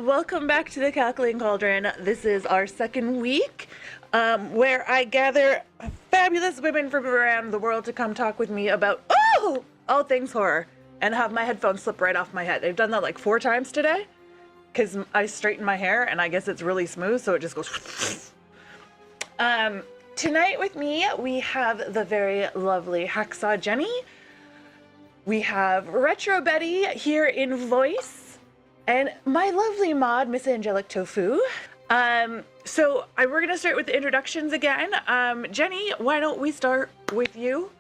welcome back to the Cackling Cauldron. This is our second week where I gather fabulous women from around the world to come talk with me about all things horror and have my headphones slip right off my head. I've done that like 4 times today because I straighten my hair and I guess it's really smooth, so it just goes. Tonight with me, we have the very lovely Hacksaw Jenny. We have Retro Betty here in voice, and my lovely mod, Miss Angelic Tofu. So we're gonna start with the introductions again. Jenny, why don't we start with you?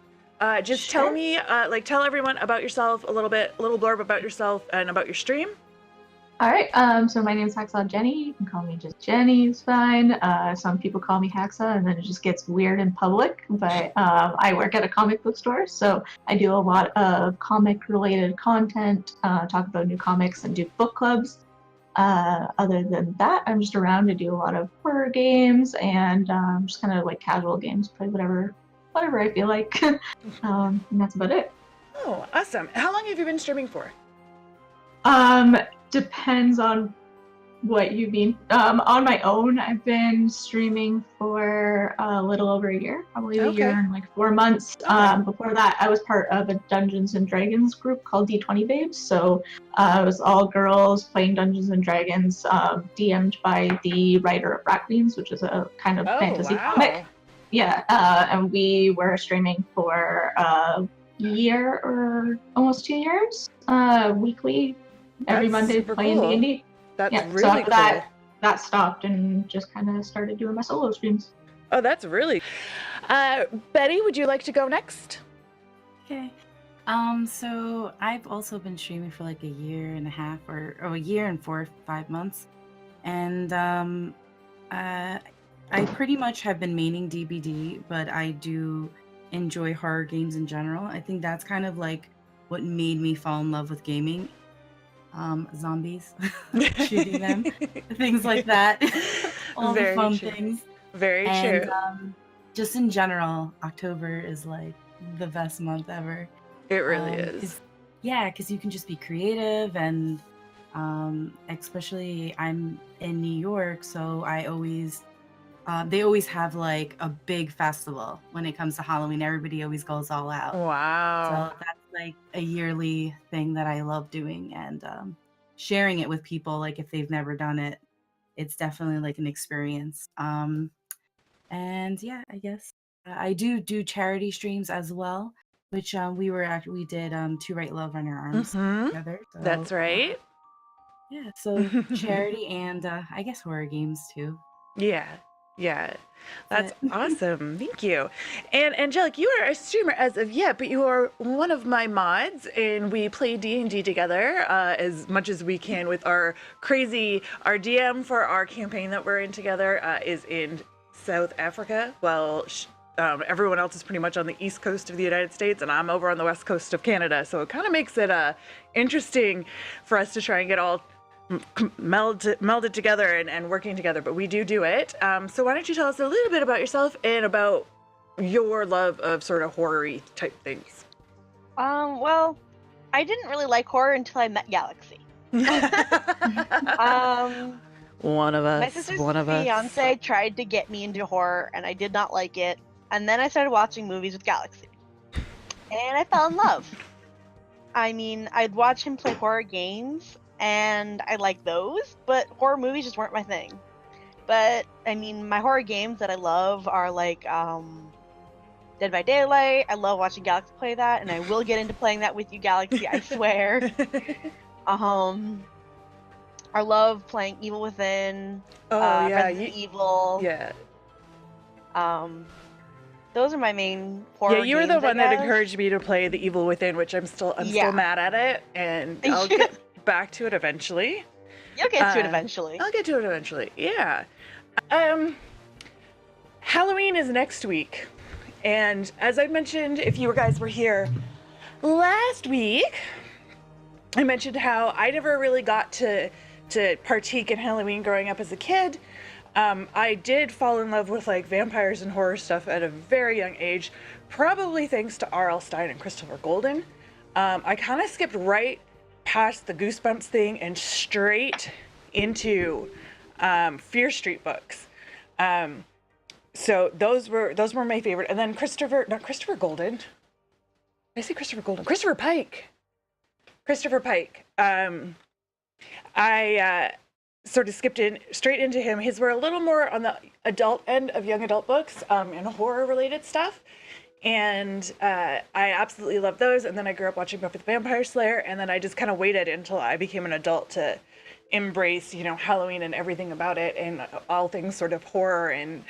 Just Sure. tell me, tell everyone about yourself a little blurb about yourself and about your stream. All right. So my name is Hacksaw Jenny. You can call me just Jenny. It's fine. Some people call me Hacksaw, and then it just gets weird in public. But I work at a comic book store, so I do a lot of comic-related content. Talk about new comics and do book clubs. Other than that, I'm just around to do a lot of horror games and just kind of like casual games. Play whatever I feel like. And that's about it. Oh, awesome. How long have you been streaming for? Depends on what you mean. On my own, I've been streaming for a little over a year, probably a year and like 4 months. Before that, I was part of a Dungeons and Dragons group called D20 Babes. So it was all girls playing Dungeons and Dragons, DM'd by the writer of Rat Queens, which is a kind of fantasy comic. Yeah, and we were streaming for a year or almost 2 years, weekly. Every Monday playing D&D. That's really so after cool. That stopped and just kind of started doing my solo streams. Oh, that's really... Betty, would you like to go next? Okay. So I've also been streaming for like a year and a half or a year and 4 or 5 months. And I pretty much have been maining DBD, but I do enjoy horror games in general. I think that's kind of like what made me fall in love with gaming. Zombies, shooting them, things like that. All Very the fun true. things. Very And true. just in general, October is like the best month ever. It really is. Yeah, because you can just be creative, and especially I'm in New York, so I always they always have like a big festival when it comes to Halloween. Everybody always goes all out. Wow. So that's like a yearly thing that I love doing, and sharing it with people. Like if they've never done it, it's definitely like an experience. And yeah, I guess I do charity streams as well, which we did To Write Love on Your Arms together. So, That's right. Yeah, so charity and I guess horror games too. Yeah. That's awesome. Thank you. And Angelic, you are a streamer as of yet, but you are one of my mods, and we play D&D together as much as we can with our DM for our campaign that we're in together is in South Africa. Well, everyone else is pretty much on the east coast of the United States, and I'm over on the west coast of Canada. So it kind of makes it interesting for us to try and get all melded together and working together, but we do it. So why don't you tell us a little bit about yourself and about your love of sort of horror-y type things? Well, I didn't really like horror until I met Galaxy. One of us. My sister's fiance tried to get me into horror, and I did not like it. And then I started watching movies with Galaxy, and I fell in love. I mean, I'd watch him play horror games, and I like those, but horror movies just weren't my thing. But, I mean, my horror games that I love are like Dead by Daylight. I love watching Galaxy play that, and I will get into playing that with you, Galaxy, I swear. I love playing Evil Within, Resident Evil. Yeah. Those are my main horror games. Yeah, you were the one that encouraged me to play the Evil Within, which I'm still mad at it, and I'll get back to it eventually. You'll get to it eventually. I'll get to it eventually. Yeah. Halloween is next week, and as I mentioned, if you guys were here last week, I mentioned how I never really got to partake in Halloween growing up as a kid. I did fall in love with like vampires and horror stuff at a very young age, probably thanks to R.L. Stine and Christopher Golden. I kind of skipped right past the Goosebumps thing and straight into Fear Street books. So those were my favorite. And then Christopher Golden. Did I say Christopher Golden? Christopher Pike. I sort of skipped in straight into him. His were a little more on the adult end of young adult books and horror related stuff. And I absolutely love those. And then I grew up watching Buffy the Vampire Slayer. And then I just kind of waited until I became an adult to embrace, Halloween and everything about it and all things sort of horror and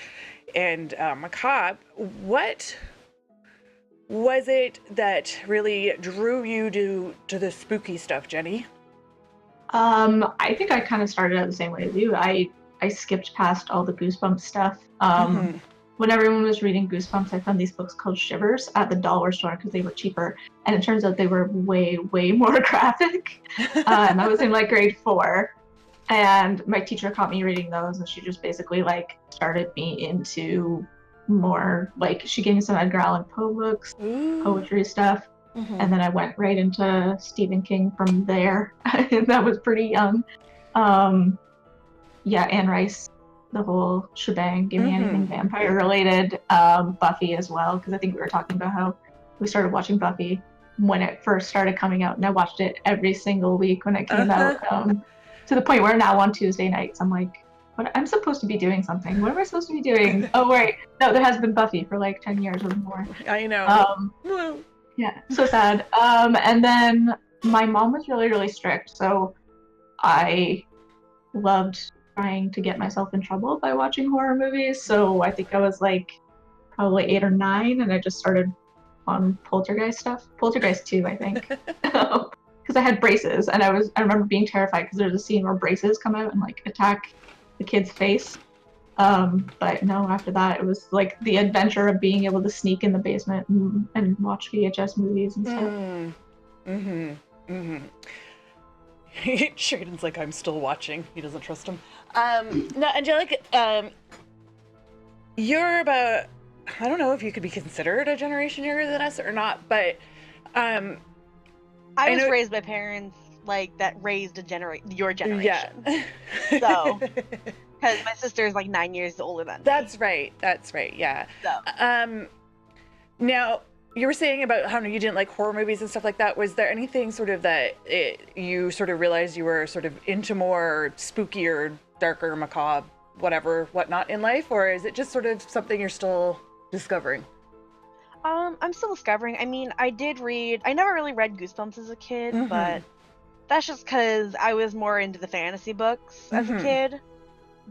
macabre. What was it that really drew you to the spooky stuff, Jenny? I think I kind of started out the same way as you. I skipped past all the Goosebumps stuff. When everyone was reading Goosebumps, I found these books called Shivers at the dollar store because they were cheaper. And it turns out they were way, way more graphic. And I was in like grade 4. And my teacher caught me reading those. And she just basically like started me into more, like she gave me some Edgar Allan Poe books, poetry stuff. And then I went right into Stephen King from there. And that was pretty young. Yeah, Anne Rice, the whole shebang. Give me anything vampire related. Buffy as well, because I think we were talking about how we started watching Buffy when it first started coming out, and I watched it every single week when it came out. To the point where now on Tuesday nights, I'm like, what? I'm supposed to be doing something. What am I supposed to be doing? Oh, wait. No, there has been Buffy for like 10 years or more. I know. Yeah, so sad. And then my mom was really, really strict, so I loved trying to get myself in trouble by watching horror movies. So I think I was like probably 8 or 9, and I just started on Poltergeist stuff. Poltergeist 2, I think, because I had braces, and I remember being terrified because there's a scene where braces come out and like attack the kid's face. But no, after that, it was like the adventure of being able to sneak in the basement and watch VHS movies and stuff. Shaden's like, I'm still watching. He doesn't trust him. No, Angelic, you're about, I don't know if you could be considered a generation younger than us or not, but I was raised by parents like that raised your generation. Yeah. So, because my sister is like 9 years older than me. That's right. Yeah. So. Now, you were saying about how you didn't like horror movies and stuff like that. Was there anything sort of that you sort of realized you were sort of into more spookier, darker, macabre, whatnot in life? Or is it just sort of something you're still discovering? I'm still discovering. I mean, I never really read Goosebumps as a kid, but that's just because I was more into the fantasy books as a kid.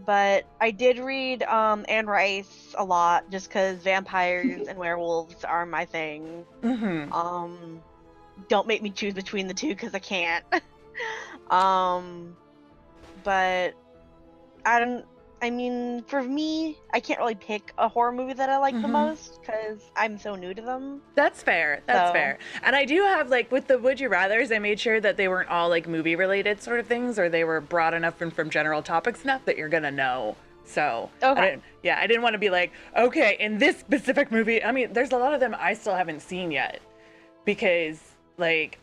But I did read Anne Rice a lot just because vampires and werewolves are my thing. Don't make me choose between the two because I can't. But for me, I can't really pick a horror movie that I like the most because I'm so new to them. That's fair. Fair. And I do have, like, with the Would You Rathers, I made sure that they weren't all, like, movie-related sort of things, or they were broad enough and from general topics enough that you're gonna know. So, okay. I didn't want to be like, okay, in this specific movie, I mean, there's a lot of them I still haven't seen yet. Because, like,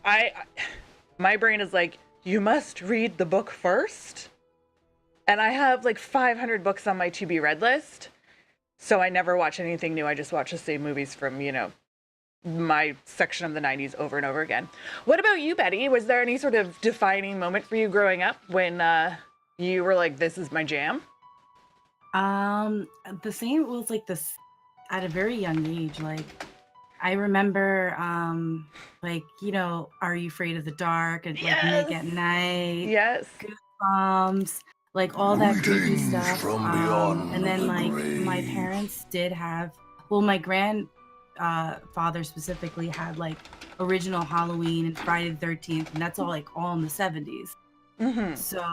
my brain is like, you must read the book first. And I have like 500 books on my to-be-read list. So I never watch anything new. I just watch the same movies from, my section of the 90s over and over again. What about you, Betty? Was there any sort of defining moment for you growing up when you were like, this is my jam? The same was like this at a very young age. Like, I remember, Are You Afraid of the Dark? And like Nick at Night. Yes. Goosebumps. Like all that creepy stuff. And then like my parents did have, my grandfather specifically had like original Halloween and Friday the 13th, and that's all in the 70s. So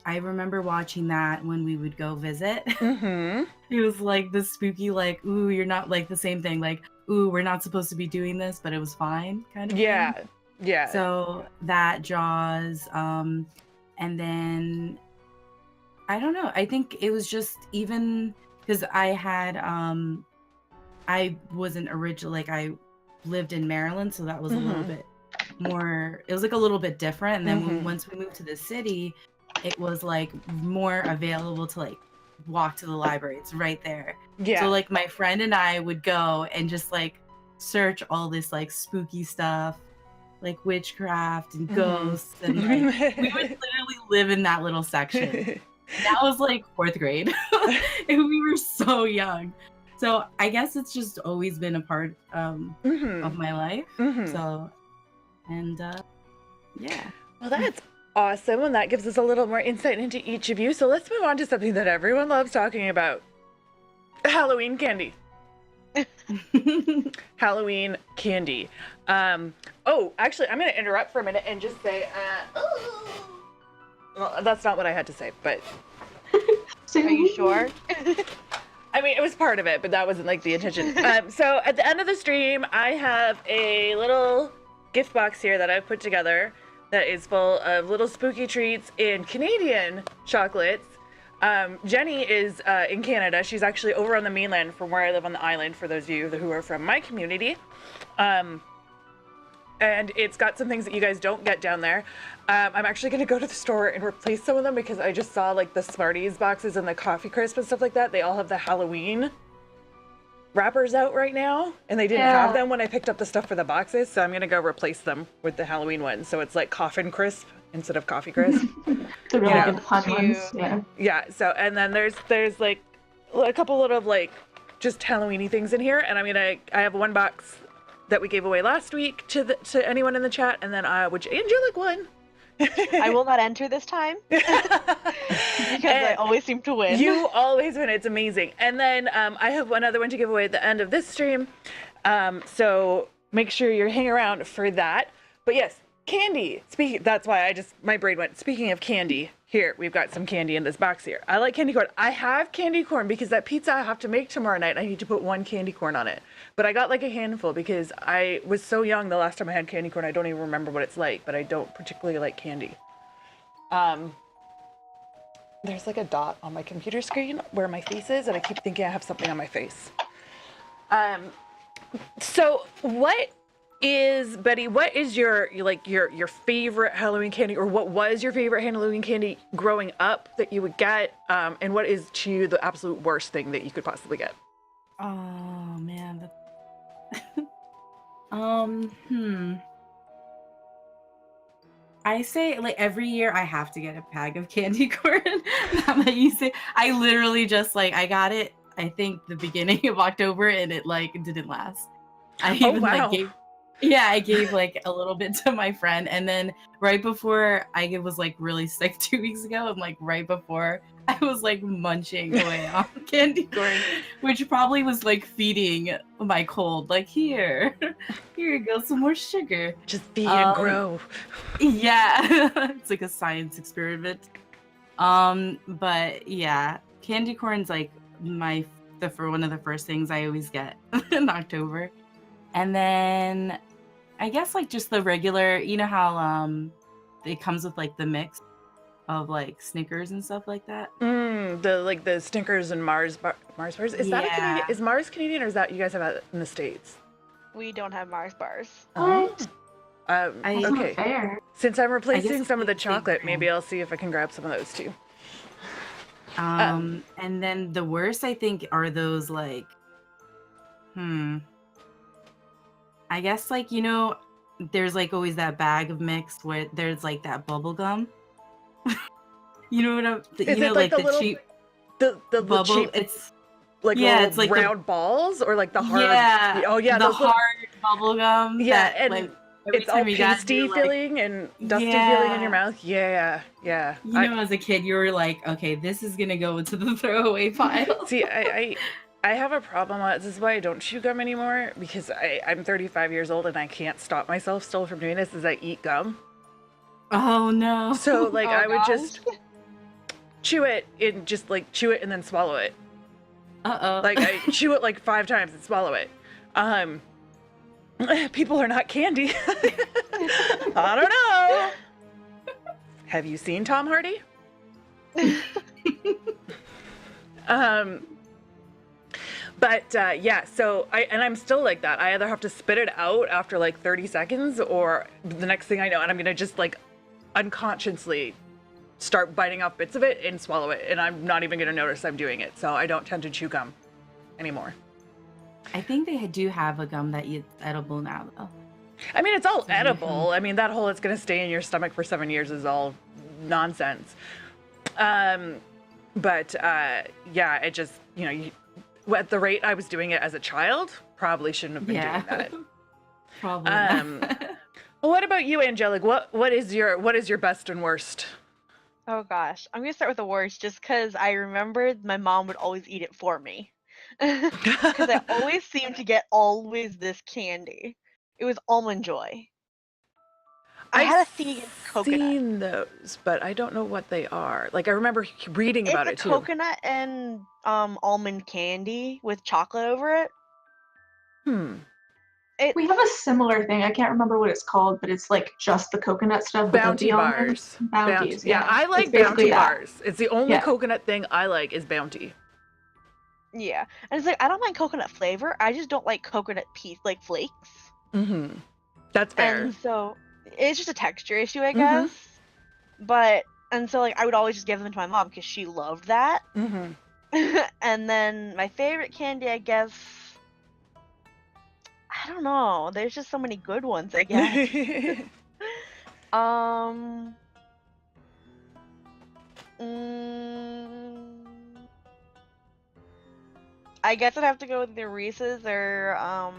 I remember watching that when we would go visit. It was like the spooky, like, ooh, you're not like the same thing, like, ooh, we're not supposed to be doing this, but it was fine kind of thing. Yeah. So that Jaws, and then I don't know. I think it was just even because I had, I wasn't original, like I lived in Maryland, so that was a little bit more, it was like a little bit different. And then once we moved to the city, it was like more available to like walk to the library. It's right there. Yeah. So like my friend and I would go and just like search all this like spooky stuff, like witchcraft and ghosts, and like we would literally live in that little section. That was like 4th grade. And we were so young. So I guess it's just always been a part of my life. So, and yeah. Well, that's awesome. And that gives us a little more insight into each of you. So let's move on to something that everyone loves talking about. Halloween candy. Halloween candy. Oh, actually, I'm going to interrupt for a minute and just say, well, that's not what I had to say, but... Are you sure? I mean, it was part of it, but that wasn't like the intention. So at the end of the stream, I have a little gift box here that I've put together that is full of little spooky treats and Canadian chocolates. Jenny is in Canada. She's actually over on the mainland from where I live on the island, for those of you who are from my community. And it's got some things that you guys don't get down there. I'm actually going to go to the store and replace some of them because I just saw like the Smarties boxes and the Coffee Crisp and stuff like that. They all have the Halloween wrappers out right now, and they didn't have them when I picked up the stuff for the boxes, so I'm going to go replace them with the Halloween ones. So it's like Coffin Crisp instead of Coffee Crisp. The really good fun ones. Yeah, so and then there's like a couple of like just Halloween-y things in here, and I have one box that we gave away last week to anyone in the chat, and then which Angelic won. I will not enter this time because I always seem to win. You always win. It's amazing. And then I have one other one to give away at the end of this stream. So make sure you're hanging around for that. But yes, candy. That's why my brain went. Speaking of candy, here we've got some candy in this box here. I like candy corn. I have candy corn because that pizza I have to make tomorrow night, I need to put 1 candy corn on it. But I got like a handful because I was so young the last time I had candy corn. I don't even remember what it's like, but I don't particularly like candy. There's like a dot on my computer screen where my face is, and I keep thinking I have something on my face. So Betty, what is your favorite Halloween candy, or what was your favorite Halloween candy growing up that you would get? And what is to you the absolute worst thing that you could possibly get? Oh man. I say like every year I have to get a bag of candy corn. Now that you say, I literally just like I got it, I think the beginning of October, and it like didn't last. I even wow. I gave like a little bit to my friend, and then right before I was like really sick 2 weeks ago, and like right before I was like munching away on candy corn, which probably was like feeding my cold. Like here you go, some more sugar. Just feed and grow. Yeah, it's like a science experiment. But yeah, candy corn's like for one of the first things I always get in October. And then I guess like just the regular, you know how it comes with like the mix of like Snickers and stuff like that. The Snickers and Mars bars. Is that a Canadian? Is Mars Canadian, or is that you guys have that in the States? We don't have Mars bars. What? Okay. Fair. Since I'm replacing some of the chocolate, maybe I'll see if I can grab some of those too. And then the worst I think are those like, I guess like, you know, there's like always that bag of mix where there's like that bubble gum. You know what I'm? Is you know, it like the little cheap, the bubble? cheap, it's like it's like round balls, or like the hard. Yeah. Oh yeah, the hard bubble gum. Yeah, that, and like, it's all pasty feeling and dusty feeling in your mouth. Yeah. You know, as a kid, you were like, okay, this is gonna go into the throwaway pile. See, I have a problem. This is why I don't chew gum anymore, because I'm 35 years old and I can't stop myself still from doing this. Is I eat gum. Oh no. So like I would just chew it and then swallow it. Like I chew it like 5 times and swallow it. People are not candy. I don't know. Have you seen Tom Hardy? But yeah, so I'm still like that. I either have to spit it out after like 30 seconds, or the next thing I know, and I'm gonna just like unconsciously start biting off bits of it and swallow it, and I'm not even gonna notice I'm doing it. So I don't tend to chew gum anymore. I think they do have a gum that is edible now, though. I mean, it's all edible. I mean, that whole it's gonna stay in your stomach for 7 years is all nonsense. But yeah, it just, you know, at the rate I was doing it as a child, probably shouldn't have been doing that. Probably. What about you, Angelic? What is your best and worst? Oh gosh, I'm gonna start with the worst just because I remembered my mom would always eat it for me. Because I always seemed to get always this candy. It was Almond Joy. I had a thing against coconut. I've seen those, but I don't know what they are. Like, I remember reading about it It's too. a coconut and almond candy with chocolate over it. We have a similar thing. I can't remember what it's called, but it's like just the coconut stuff. Bounty bars. Bounties. Yeah, I like Bounty bars. It's the only coconut thing I like is Bounty. Yeah, and it's like I don't mind coconut flavor. I just don't like coconut like flakes. Mm-hmm. That's fair. And so it's just a texture issue, I guess. But and so like I would always just give them to my mom because she loved that. And then my favorite candy, I guess. I don't know. There's just so many good ones, I guess. I guess I'd have to go with the Reese's or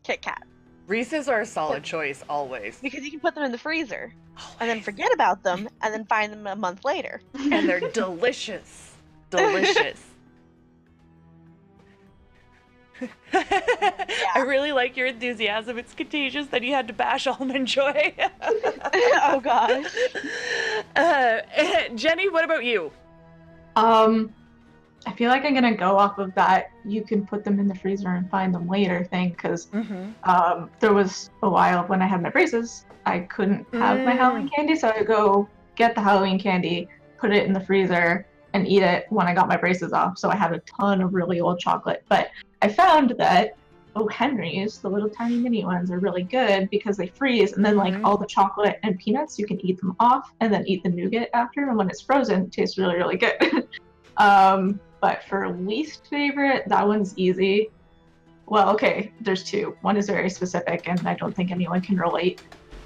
Kit Kat. Reese's are a solid choice always. Because you can put them in the freezer and then forget about them and then find them a month later. And they're delicious. Delicious. I really like your enthusiasm. It's contagious that you had to bash Almond Joy. Oh gosh. Jenny, what about you? I feel like I'm gonna go off of that you can put them in the freezer and find them later thing, because there was a while when I had my braces, I couldn't have my Halloween candy, so I would go get the Halloween candy, put it in the freezer, and eat it when I got my braces off. So I had a ton of really old chocolate. But I found that O. Henry's, the little tiny mini ones, are really good because they freeze, and then like all the chocolate and peanuts, you can eat them off and then eat the nougat after, and when it's frozen, it tastes really, really good. But for least favorite, that one's easy. Well, okay, there's two. One is very specific, and I don't think anyone can relate.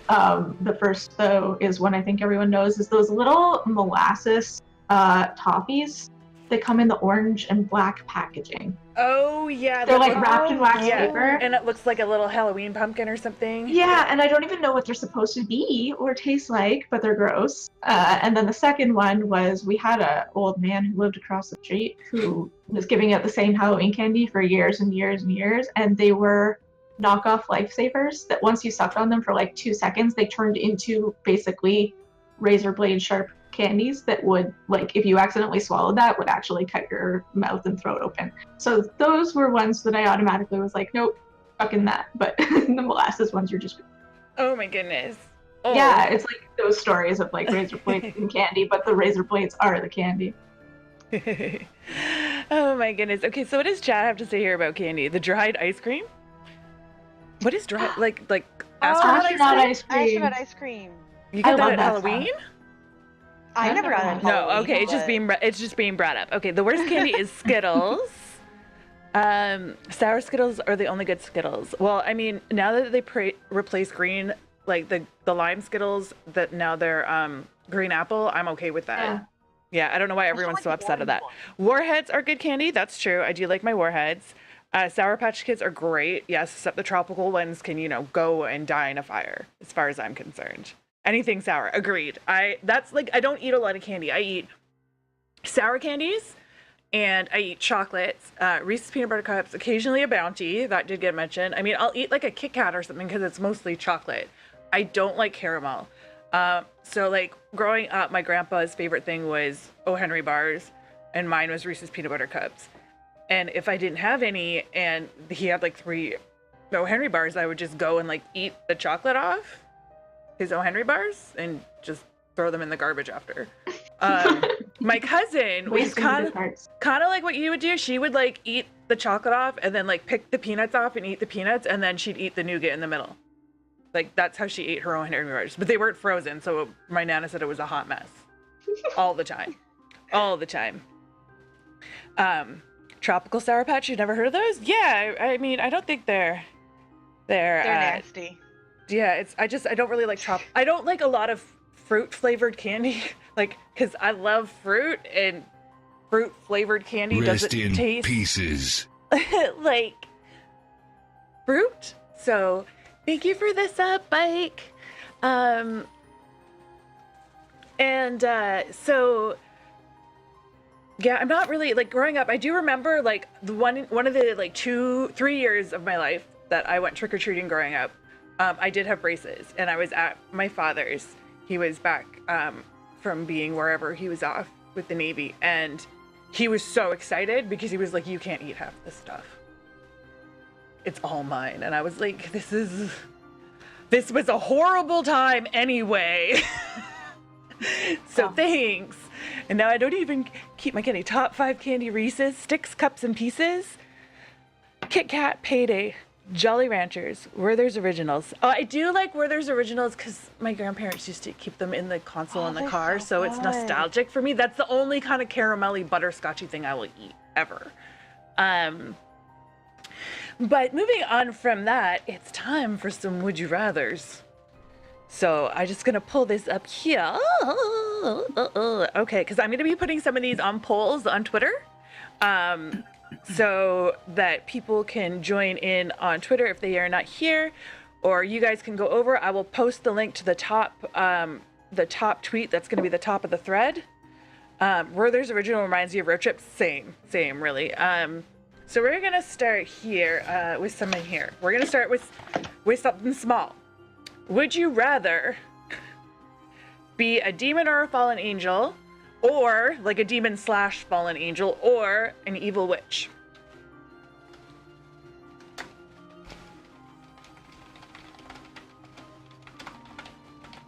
The first, though, is one I think everyone knows, is those little molasses toffees. They come in the orange and black packaging. Oh, yeah. They're like wrapped in wax paper. And it looks like a little Halloween pumpkin or something. Yeah, and I don't even know what they're supposed to be or taste like, but they're gross. And then the second one was, we had an old man who lived across the street who was giving out the same Halloween candy for years and years and years, and they were knockoff lifesavers that once you sucked on them for like 2 seconds, they turned into basically razor blade sharp candies that would, like, if you accidentally swallowed that, would actually cut your mouth and throat open. So those were ones that I automatically was like, nope, fucking that. But the molasses ones are just... Oh my goodness. Oh. Yeah, it's like those stories of like razor blades and candy, but the razor blades are the candy. Oh my goodness. Okay, so what does Chad have to say here about candy? The dried ice cream? What is dried, like astronaut ice cream? Astronaut ice cream. You get that at Halloween? I never got it at Halloween. No, okay, it's just being brought up. Okay, the worst candy is Skittles. Sour Skittles are the only good Skittles. Well, I mean, now that they replace green, like the lime Skittles, that now they're green apple, I'm okay with that. Yeah, I don't know why everyone's so upset at that. Warheads are good candy. That's true. I do like my Warheads. Sour Patch Kids are great. Yes, except the tropical ones can, go and die in a fire, as far as I'm concerned. Anything sour, agreed. I don't eat a lot of candy. I eat sour candies, and I eat chocolates, Reese's Peanut Butter Cups, occasionally a Bounty. That did get mentioned. I mean, I'll eat like a Kit Kat or something because it's mostly chocolate. I don't like caramel. So like growing up, my grandpa's favorite thing was O. Henry bars, and mine was Reese's Peanut Butter Cups. And if I didn't have any and he had like 3 O. Henry bars, I would just go and like eat the chocolate off his O. Henry bars and just throw them in the garbage after. My cousin was kind of like what you would do. She would like eat the chocolate off and then like pick the peanuts off and eat the peanuts, and then she'd eat the nougat in the middle. Like that's how she ate her O. Henry bars. But they weren't frozen, so my Nana said it was a hot mess. all the time. All the time. Tropical Sour Patch, you've never heard of those? Yeah, I mean, I don't think they're nasty. Yeah, I don't really like I don't like a lot of fruit flavored candy, like, because I love fruit, and fruit flavored candy doesn't taste pieces like fruit. So thank you for this bike. So yeah, I'm not really like growing up. I do remember like the one of the like 2-3 years of my life that I went trick-or-treating growing up. I did have braces, and I was at my father's. He was back from being wherever he was off with the Navy, and he was so excited because he was like, you can't eat half this stuff. It's all mine. And I was like, this was a horrible time anyway. So thanks. And now I don't even keep my candy. Top 5 candy: Reese's, Sticks, Cups, and Pieces, Kit Kat, Payday, Jolly Ranchers, Werther's Originals. Oh, I do like Werther's Originals because my grandparents used to keep them in the console in the car, so it's nostalgic for me. That's the only kind of caramelly, butterscotchy thing I will eat ever. But moving on from that, it's time for some Would You Rathers. So I'm just gonna pull this up here. Okay, because I'm gonna be putting some of these on polls on Twitter. So that people can join in on Twitter if they are not here, or you guys can go over. I will post the link to the top tweet. That's going to be the top of the thread. Werther's Original reminds you of road trips. Same, really. So we're going to start here with something here. We're going to start with something small. Would you rather be a demon or a fallen angel, or like a demon / fallen angel, or an evil witch?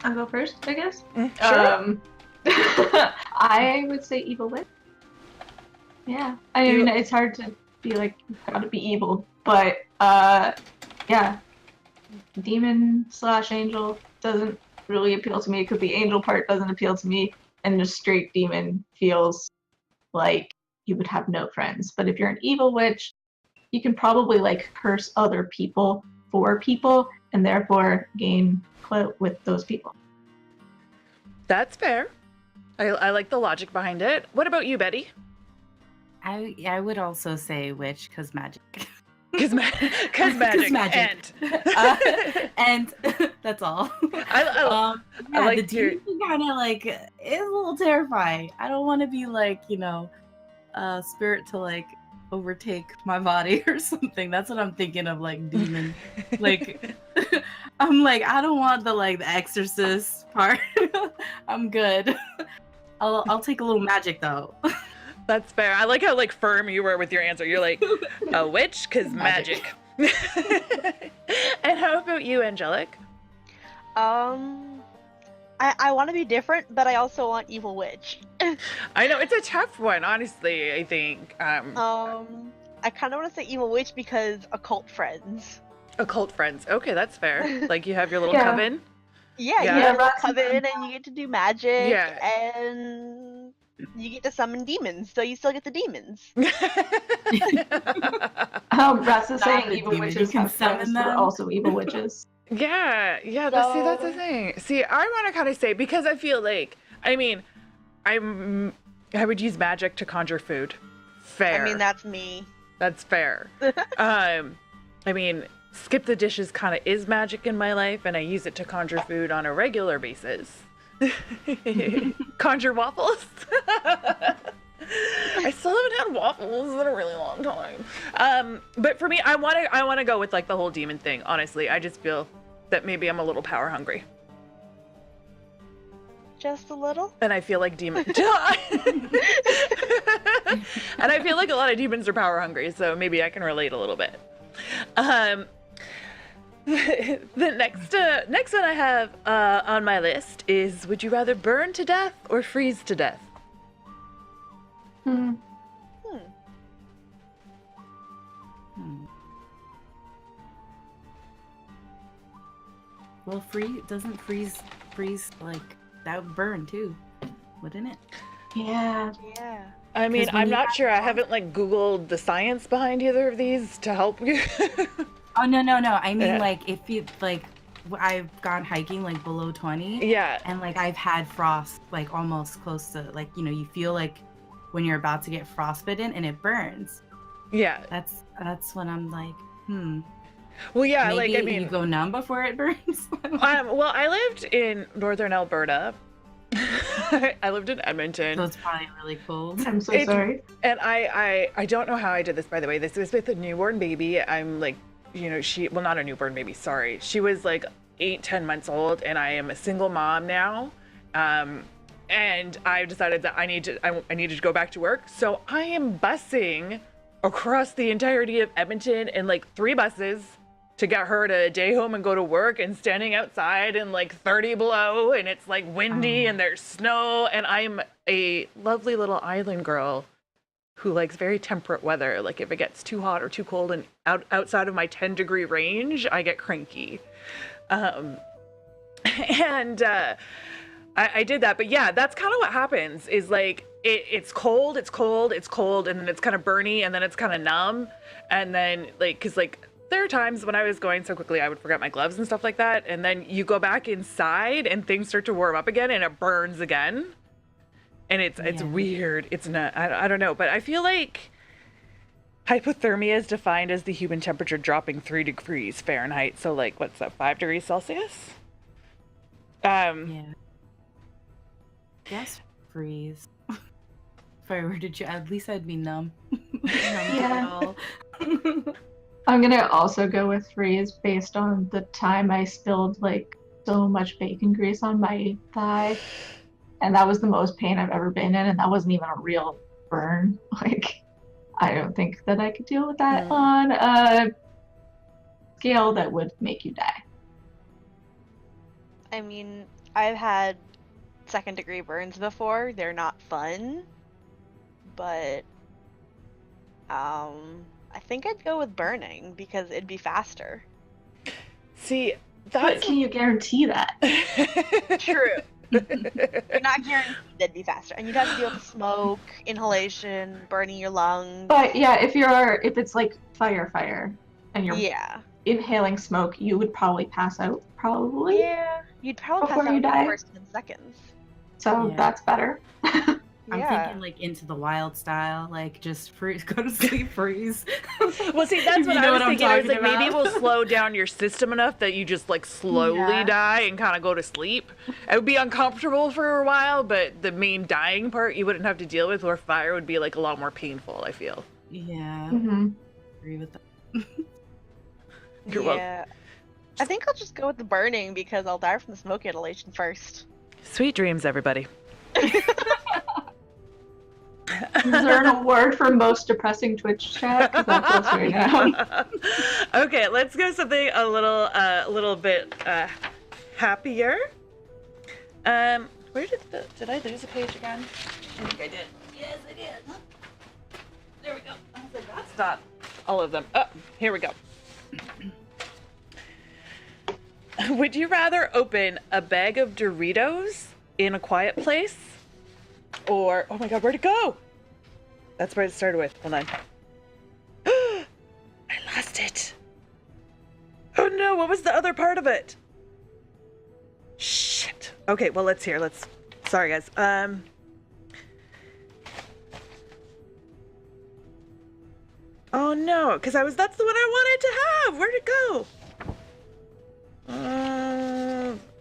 I'll go first, I guess. Sure. I would say evil witch. Yeah. I mean, it's hard to be like, you've got to be evil, but yeah. Demon / angel doesn't really appeal to me, because the angel part doesn't appeal to me, and just straight demon feels like you would have no friends. But if you're an evil witch, you can probably like curse other people for people, and therefore gain clout with those people. That's fair. I like the logic behind it. What about you, Betty? I would also say witch, because magic. Because magic. And that's all. I like the demon kind of like is a little terrifying. I don't want to be like, spirit to like overtake my body or something. That's what I'm thinking of, like demon. Like I'm like, I don't want the exorcist part. I'm good. I'll take a little magic though. That's fair. I like how firm you were with your answer. You're like, a witch, because magic. And how about you, Angelic? I want to be different, but I also want evil witch. I know, it's a tough one, honestly, I think. I kind of want to say evil witch because occult friends. Occult friends. Okay, that's fair. Like you have your little coven. Yeah, you have a coven and you get to do magic. Yeah. And you get to summon demons, so you still get the demons. Russ is saying evil witches have friends that are also evil witches. Yeah, that's the thing. See, I want to kind of say, because I feel like, I mean, I would use magic to conjure food. Fair. I mean, that's me. That's fair. I mean, skip the dishes kind of is magic in my life, and I use it to conjure food on a regular basis. Conjure waffles. I still haven't had waffles in a really long time. But for me, I want to go with the whole demon thing. Honestly, I just feel that maybe I'm a little power hungry. Just a little. And I feel like demons. And I feel like a lot of demons are power hungry, so maybe I can relate a little bit. The next one I have on my list is: would you rather burn to death or freeze to death? Well, doesn't freeze like that would burn too. wouldn't it? Yeah. Yeah. I mean, 'Cause when I'm you not have sure. I frost- haven't like Googled the science behind either of these to help you. Oh no. I mean, Yeah. like if you like, I've gone hiking like below 20, Yeah. and like I've had frost like almost close to like you feel like when you're about to get frostbitten and it burns. Yeah. That's when I'm like, Well, yeah, maybe like I mean, you go numb before it burns. well, I lived in northern Alberta. I lived in Edmonton. So it's probably really cold. I'm so sorry. And I don't know how I did this, by the way. This was with a newborn baby. I'm like, well, not a newborn baby, sorry. She was like 8-10 months old, and I am a single mom now. And I've decided that I needed to go back to work. So I am busing across the entirety of Edmonton in like 3 buses to get her to a day home and go to work, and standing outside in like 30 below, and it's like windy and there's snow, and I'm a lovely little island girl who likes very temperate weather. Like if it gets too hot or too cold and outside of my 10-degree range, I get cranky. I did that, but yeah, that's kind of what happens is like it's cold, and then it's kind of burny, and then it's kind of numb, and then like because like there are times when I was going so quickly I would forget my gloves and stuff like that, and then you go back inside and things start to warm up again and it burns again, and it's weird. It's not, I don't know, but I feel like hypothermia is defined as the human temperature dropping 3 degrees Fahrenheit. So like what's that, 5 degrees Celsius? Yeah. Yes, freeze. If I were to, at least I'd be numb. Yeah. I'm gonna also go with freeze based on the time I spilled like so much bacon grease on my thigh, and that was the most pain I've ever been in, and that wasn't even a real burn. Like, I don't think that I could deal with that on a scale that would make you die. I mean, I've had 2nd-degree burns before. They're not fun, but I think I'd go with burning because it'd be faster. See, But can you guarantee that? True. You're not guaranteed it'd be faster, and you'd have to deal with smoke, inhalation, burning your lungs. But yeah, if it's like fire, and you're inhaling smoke, you would probably pass out. Probably. Yeah, you'd probably before pass out you in the die. first 10 seconds. So that's better. I'm thinking like Into the Wild style, like just freeze, go to sleep, freeze. Well, see, that's what I was thinking. I was like, maybe it will about. slow down your system enough that you just like slowly die and kind of go to sleep. It would be uncomfortable for a while, but the main dying part you wouldn't have to deal with, or fire would be like a lot more painful, I feel. Yeah. Agree with that. You're welcome. I think I'll just go with the burning because I'll die from the smoke inhalation first. Sweet dreams, everybody. Is there an award for most depressing Twitch chat? Because I'm close right now. Okay, let's go something a little bit happier. Where did I lose a page again? I think I did. Yes, I did. There we go. I was like, that's not all of them. Oh, here we go. Would you rather open a bag of Doritos in a quiet place, or oh my god, where'd it go? That's where it started with. Hold on. I lost it. Oh no, what was the other part of it? Shit. Okay, well let's hear. Sorry guys. Oh no, because that's the one I wanted to have. Where'd it go?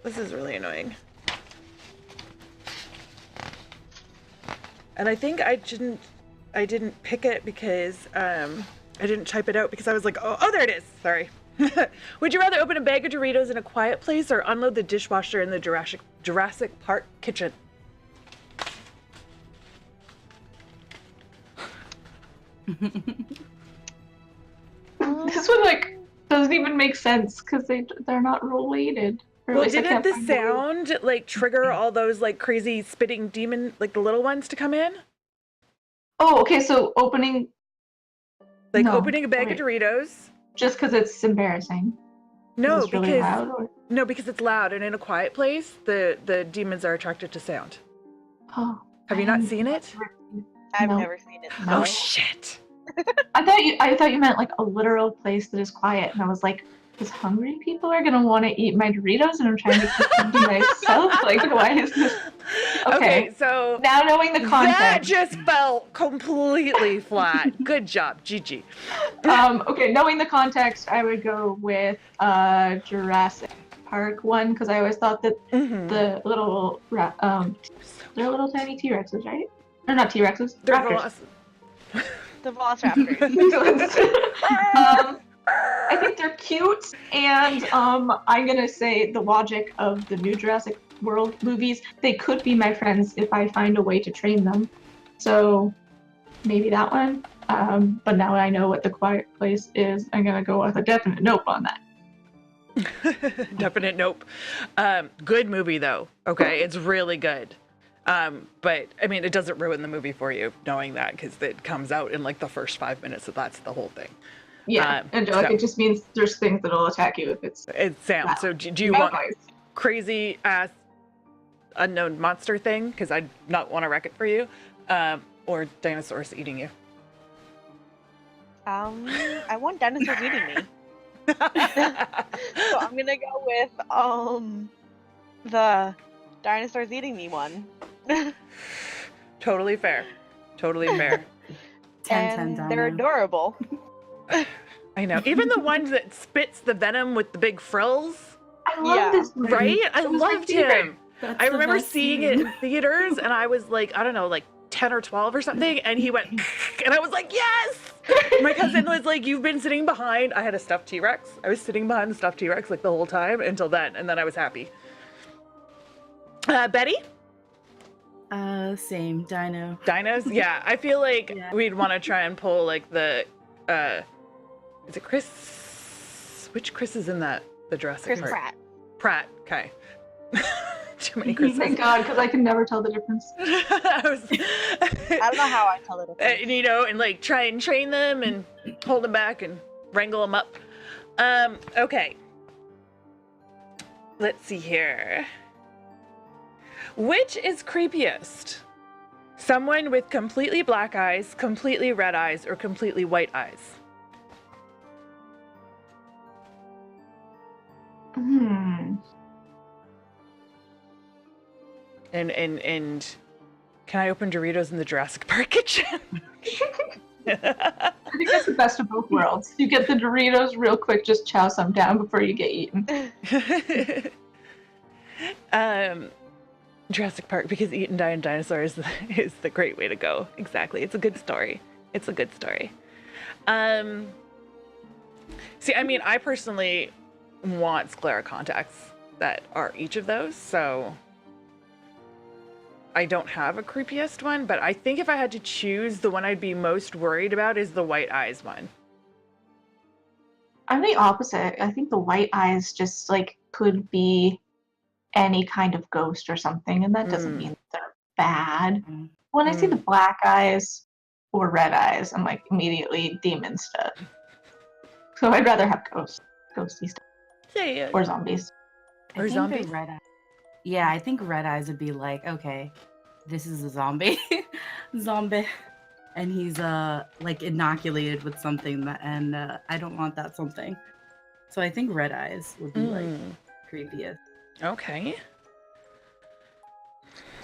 This is really annoying. And I think I didn't pick it because I didn't type it out because I was like, oh there it is. Sorry. Would you rather open a bag of Doritos in a quiet place or unload the dishwasher in the Jurassic Park kitchen? This one doesn't even make sense because they're not related. Well, didn't the sound trigger all those crazy spitting demon the little ones to come in? Oh, okay. So opening opening a bag of Doritos. Just because it's embarrassing. No, it's really loud, no, because it's loud, and in a quiet place, the demons are attracted to sound. Oh, Have you not seen it? I've No. never seen it. Oh, So. shit. I thought you meant like a literal place that is quiet, and I was like, because hungry people are gonna want to eat my Doritos, and I'm trying to keep them to myself. Like, why is this? Okay, so now knowing the context. that just fell completely flat. Good job, Gigi. Okay, knowing the context, I would go with Jurassic Park one because I always thought that the little they're little tiny T-Rexes, right? Or not T-Rexes, They're raptors. The Velociraptors. I think they're cute, and I'm gonna say the logic of the new Jurassic World movies. They could be my friends if I find a way to train them. So maybe that one. But now I know what the quiet place is. I'm gonna go with a definite nope on that. Definite nope. Good movie though. Okay, it's really good. But I mean, it doesn't ruin the movie for you knowing that because it comes out in like the first 5 minutes. So that's the whole thing. Yeah, Angelic, it just means there's things that'll attack you if it's. It sounds. So do you want crazy ass unknown monster thing? Because I'd not want to wreck it for you. Or dinosaurs eating you. I want dinosaurs eating me. So I'm gonna go with the dinosaurs eating me one. Totally fair. Totally fair. 10 they're adorable. I know. Even the ones that spits the venom with the big frills. I love this movie. Right? I loved him. That's I the remember best seeing scene. it in theaters and I was like, I don't know, like 10 or 12 or something. And he went, and I was like, yes! My cousin was like, you've been sitting behind. I had a stuffed T-Rex. I was sitting behind the stuffed T-Rex like the whole time until then. And then I was happy. Betty? Same, dino. Dinos? Yeah. I feel like we'd want to try and pull like the, is it Chris? Which Chris is in that? The Jurassic Chris Park? Pratt. Pratt. Okay. Too many Chris's. Thank God, because I can never tell the difference. I don't know how I tell it. You know, and like try and train them and hold them back and wrangle them up. Okay. Let's see here. Which is creepiest? Someone with completely black eyes, completely red eyes, or completely white eyes? And can I open Doritos in the Jurassic Park kitchen? I think that's the best of both worlds. You get the Doritos real quick, just chow some down before you get eaten. Jurassic Park, because eat and die in dinosaurs is the great way to go. Exactly. It's a good story. It's a good story. See, I mean, I personally want sclera contacts that are each of those, so I don't have a creepiest one, but I think if I had to choose, the one I'd be most worried about is the white eyes one. I'm the opposite. I think the white eyes just like could be any kind of ghost or something, and that doesn't mean they're bad. When I see the black eyes or red eyes, I'm like immediately demon stuff. So I'd rather have ghosty stuff. Yeah. Or zombies. Or zombies. Red eyes. Yeah, I think red eyes would be like, okay, this is a zombie. Zombie. And he's like inoculated with something that, and I don't want that something. So I think red eyes would be like creepiest. Okay.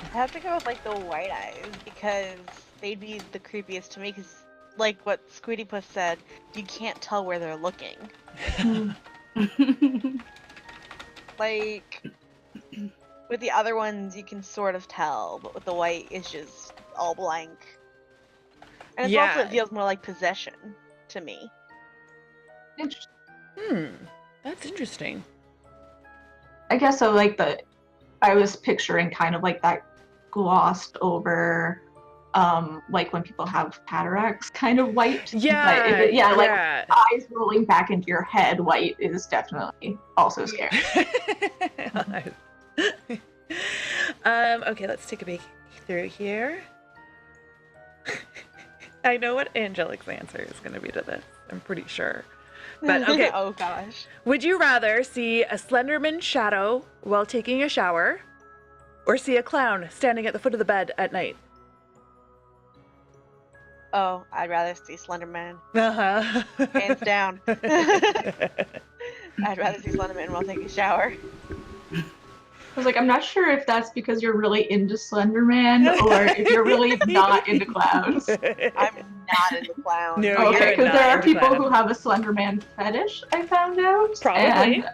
I have to go with like the white eyes because they'd be the creepiest to me. Because, like what Squeety Puss said, you can't tell where they're looking. Like with the other ones, you can sort of tell, but with the white, it's just all blank. And it's also, it feels more like possession to me. Interesting. That's interesting. I guess so. Like I was picturing kind of like that glossed over, like when people have cataracts, kind of white. Yeah, but like eyes rolling back into your head, white is definitely also scary. Okay, let's take a peek through here. I know what Angelic's answer is going to be to this. I'm pretty sure. But okay. Oh gosh. Would you rather see a Slenderman shadow while taking a shower, or see a clown standing at the foot of the bed at night? Oh, I'd rather see Slenderman. Uh-huh. Hands down. I'd rather see Slenderman while taking a shower. I was like, I'm not sure if that's because you're really into Slenderman or if you're really not into clowns. I'm not into clowns. No, Okay, you're because there not are into people clown. who have a Slenderman fetish, I found out. Probably. And,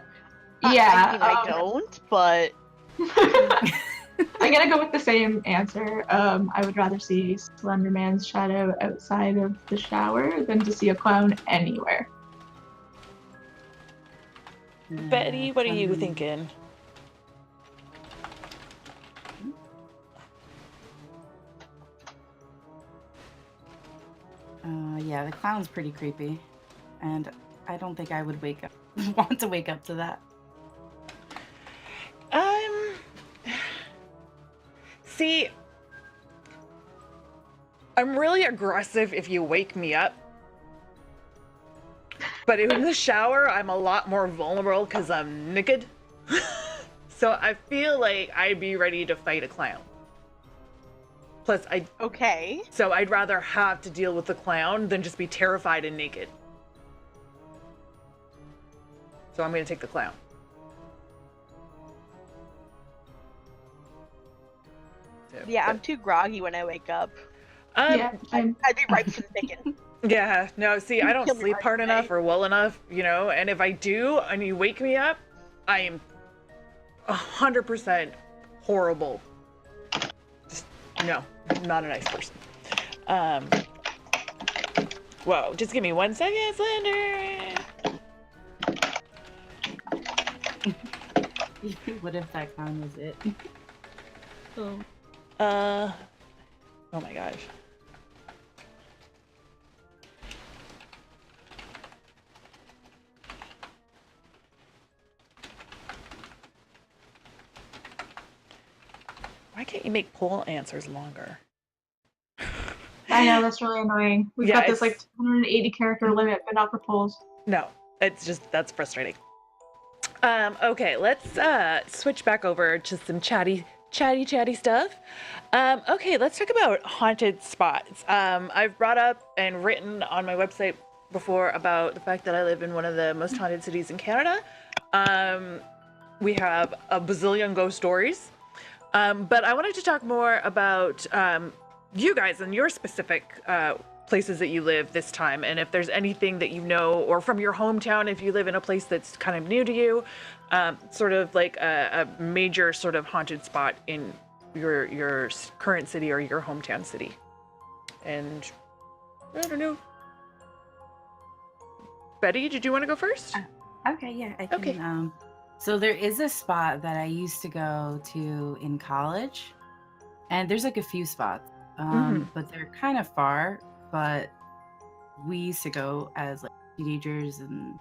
I yeah. mean, I don't, but I'm gonna go with the same answer. I would rather see Slenderman's shadow outside of the shower than to see a clown anywhere. Betty, what are you thinking? Yeah, the clown's pretty creepy, and I don't think I would want to wake up to that. See, I'm really aggressive if you wake me up. But in the shower, I'm a lot more vulnerable because I'm naked. So I feel like I'd be ready to fight a clown. Plus, okay. So I'd rather have to deal with the clown than just be terrified and naked. So I'm going to take the clown. So, Yeah, I'm too groggy when I wake up. Yeah, I'd be ripe for the picking. Yeah, no, see, I don't Kill me sleep right hard away. enough or well enough, you know, and if I do and you wake me up, I am 100% horrible. Just, no, not a nice person. Whoa, just give me 1 second, Slender. What if that clown was it? Oh my gosh. Why can't you make poll answers longer? I know, that's really annoying. We've Yeah, got this like it's- 280 character limit, but not for polls. No, it's just, that's frustrating. Okay, let's switch back over to some chatty stuff. Okay, let's talk about haunted spots. I've brought up and written on my website before about the fact that I live in one of the most haunted cities in Canada. We have a bazillion ghost stories. But I wanted to talk more about you guys and your specific places that you live this time, and if there's anything that you know, or from your hometown, if you live in a place that's kind of new to you, sort of like a major sort of haunted spot in your current city or your hometown city. And I don't know. Betty, did you want to go first? Okay, yeah, I can. Okay. So there is a spot that I used to go to in college, and there's like a few spots, but they're kind of far. But we used to go as like teenagers and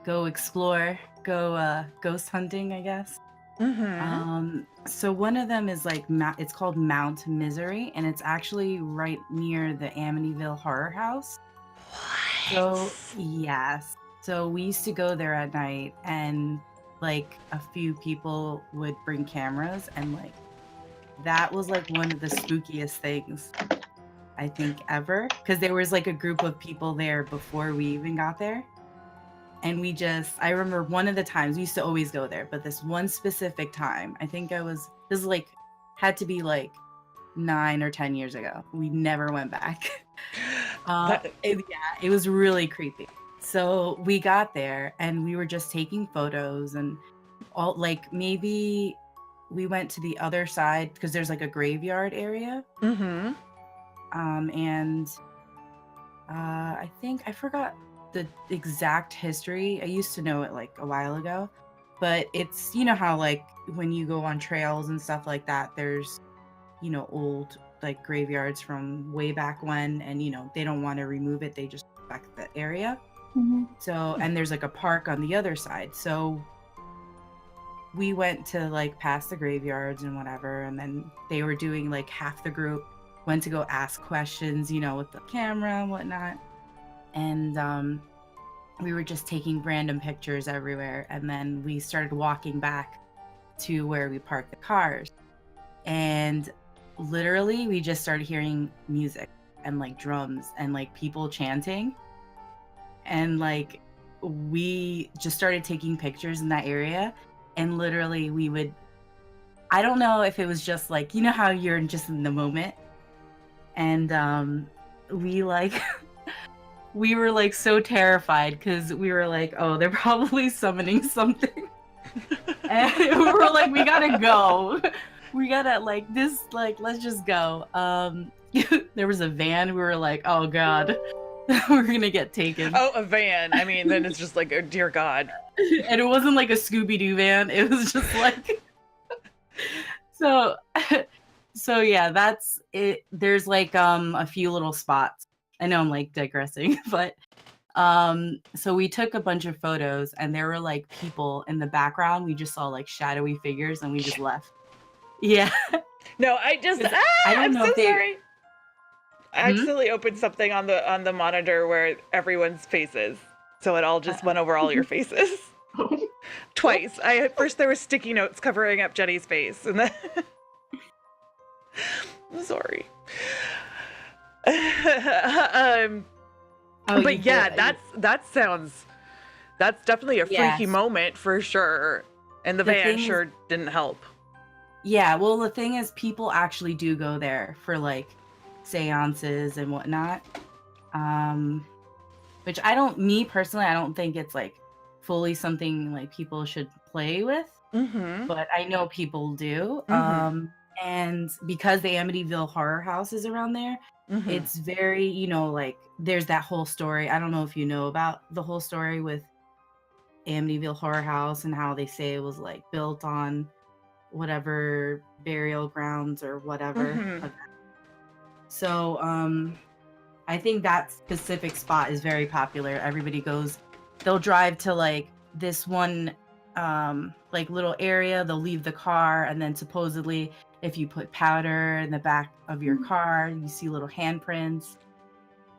go explore, go ghost hunting, I guess. So one of them is like it's called Mount Misery, and it's actually right near the Amityville Horror House. So yes, so we used to go there at night, and like a few people would bring cameras, and like that was like one of the spookiest things I think ever, because there was like a group of people there before we even got there. And I remember one of the times we used to always go there, but this one specific time, I think this like had to be like 9 or 10 years ago. We never went back. It was really creepy. So we got there and we were just taking photos, and all like maybe we went to the other side because there's like a graveyard area. And I think I forgot the exact history. I used to know it like a while ago, but it's, you know how like when you go on trails and stuff like that, there's, you know, old like graveyards from way back when, and you know they don't want to remove it, they just respect the area. So, and there's like a park on the other side, so we went to like past the graveyards and whatever, and then they were doing like half the group went to go ask questions, you know, with the camera and whatnot. And we were just taking random pictures everywhere. And then we started walking back to where we parked the cars. and literally we just started hearing music and like drums and like people chanting, and like we just started taking pictures in that area, and literally we would, I don't know if it was just like, you know how you're just in the moment, and we like we were like so terrified because we were like, oh, they're probably summoning something. And we were like, we gotta go. We gotta like this, like, let's just go. There was a van. We were like, oh God, we're gonna get taken. Oh, a van. I mean, then it's just like, oh, dear God. And it wasn't like a Scooby-Doo van. It was just like, so yeah, that's it. There's like a few little spots. I know I'm like digressing, but so we took a bunch of photos and there were like people in the background. We just saw like shadowy figures and we just left. Yeah. No, I just I'm so sorry. I accidentally opened something on the monitor where everyone's faces. So it all just went over all your faces. Twice. At first there were sticky notes covering up Jenny's face, and then I'm sorry. But yeah, that's definitely a freaky moment for sure. And the van sure didn't help. Yeah, well, the thing is, people actually do go there for like seances and whatnot. Which me personally, I don't think it's like fully something like people should play with. Mm-hmm. But I know people do. Mm-hmm. And because the Amityville Horror House is around there, mm-hmm. it's very, like there's that whole story. I don't know if you know about the whole story with Amityville Horror House and how they say it was like built on whatever burial grounds or whatever. Mm-hmm. So I think that specific spot is very popular. Everybody goes, they'll drive to like this one like little area, they'll leave the car, and then supposedly if you put powder in the back of your car, you see little handprints.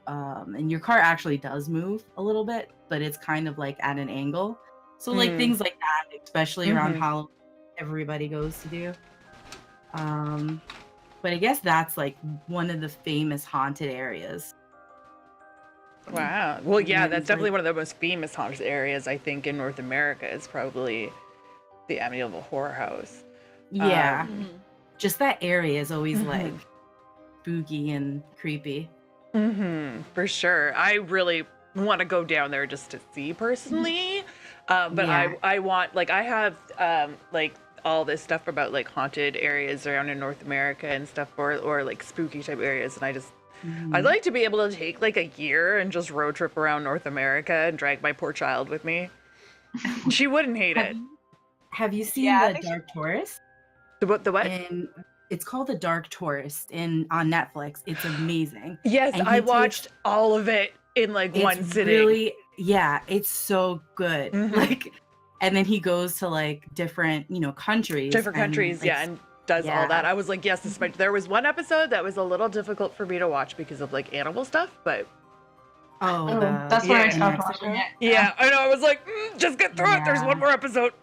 And your car actually does move a little bit, but it's kind of like at an angle. So like things like that, especially around Halloween, everybody goes to do. But I guess that's like one of the famous haunted areas. Wow. Well, yeah, that's definitely one of the most famous haunted areas, I think, in North America is probably the Amityville Horror House. Yeah. Just that area is always like spooky and creepy. For sure. I really want to go down there just to see personally. But I want, like, I have like all this stuff about like haunted areas around in North America and stuff, or like spooky type areas, and I just I'd like to be able to take like a year and just road trip around North America and drag my poor child with me. She wouldn't hate it. Have you seen The Dark Tourist? The what? And it's called The Dark Tourist on Netflix. It's amazing. Yes, I watched all of it in like one sitting. Really, yeah, it's so good. Like, and then he goes to like different, countries. Different countries, like, and does all that. I was like, yes, this there was one episode that was a little difficult for me to watch because of like animal stuff, but that's where I stopped watching it. Yeah, I know. I was like, just get through it. There's one more episode.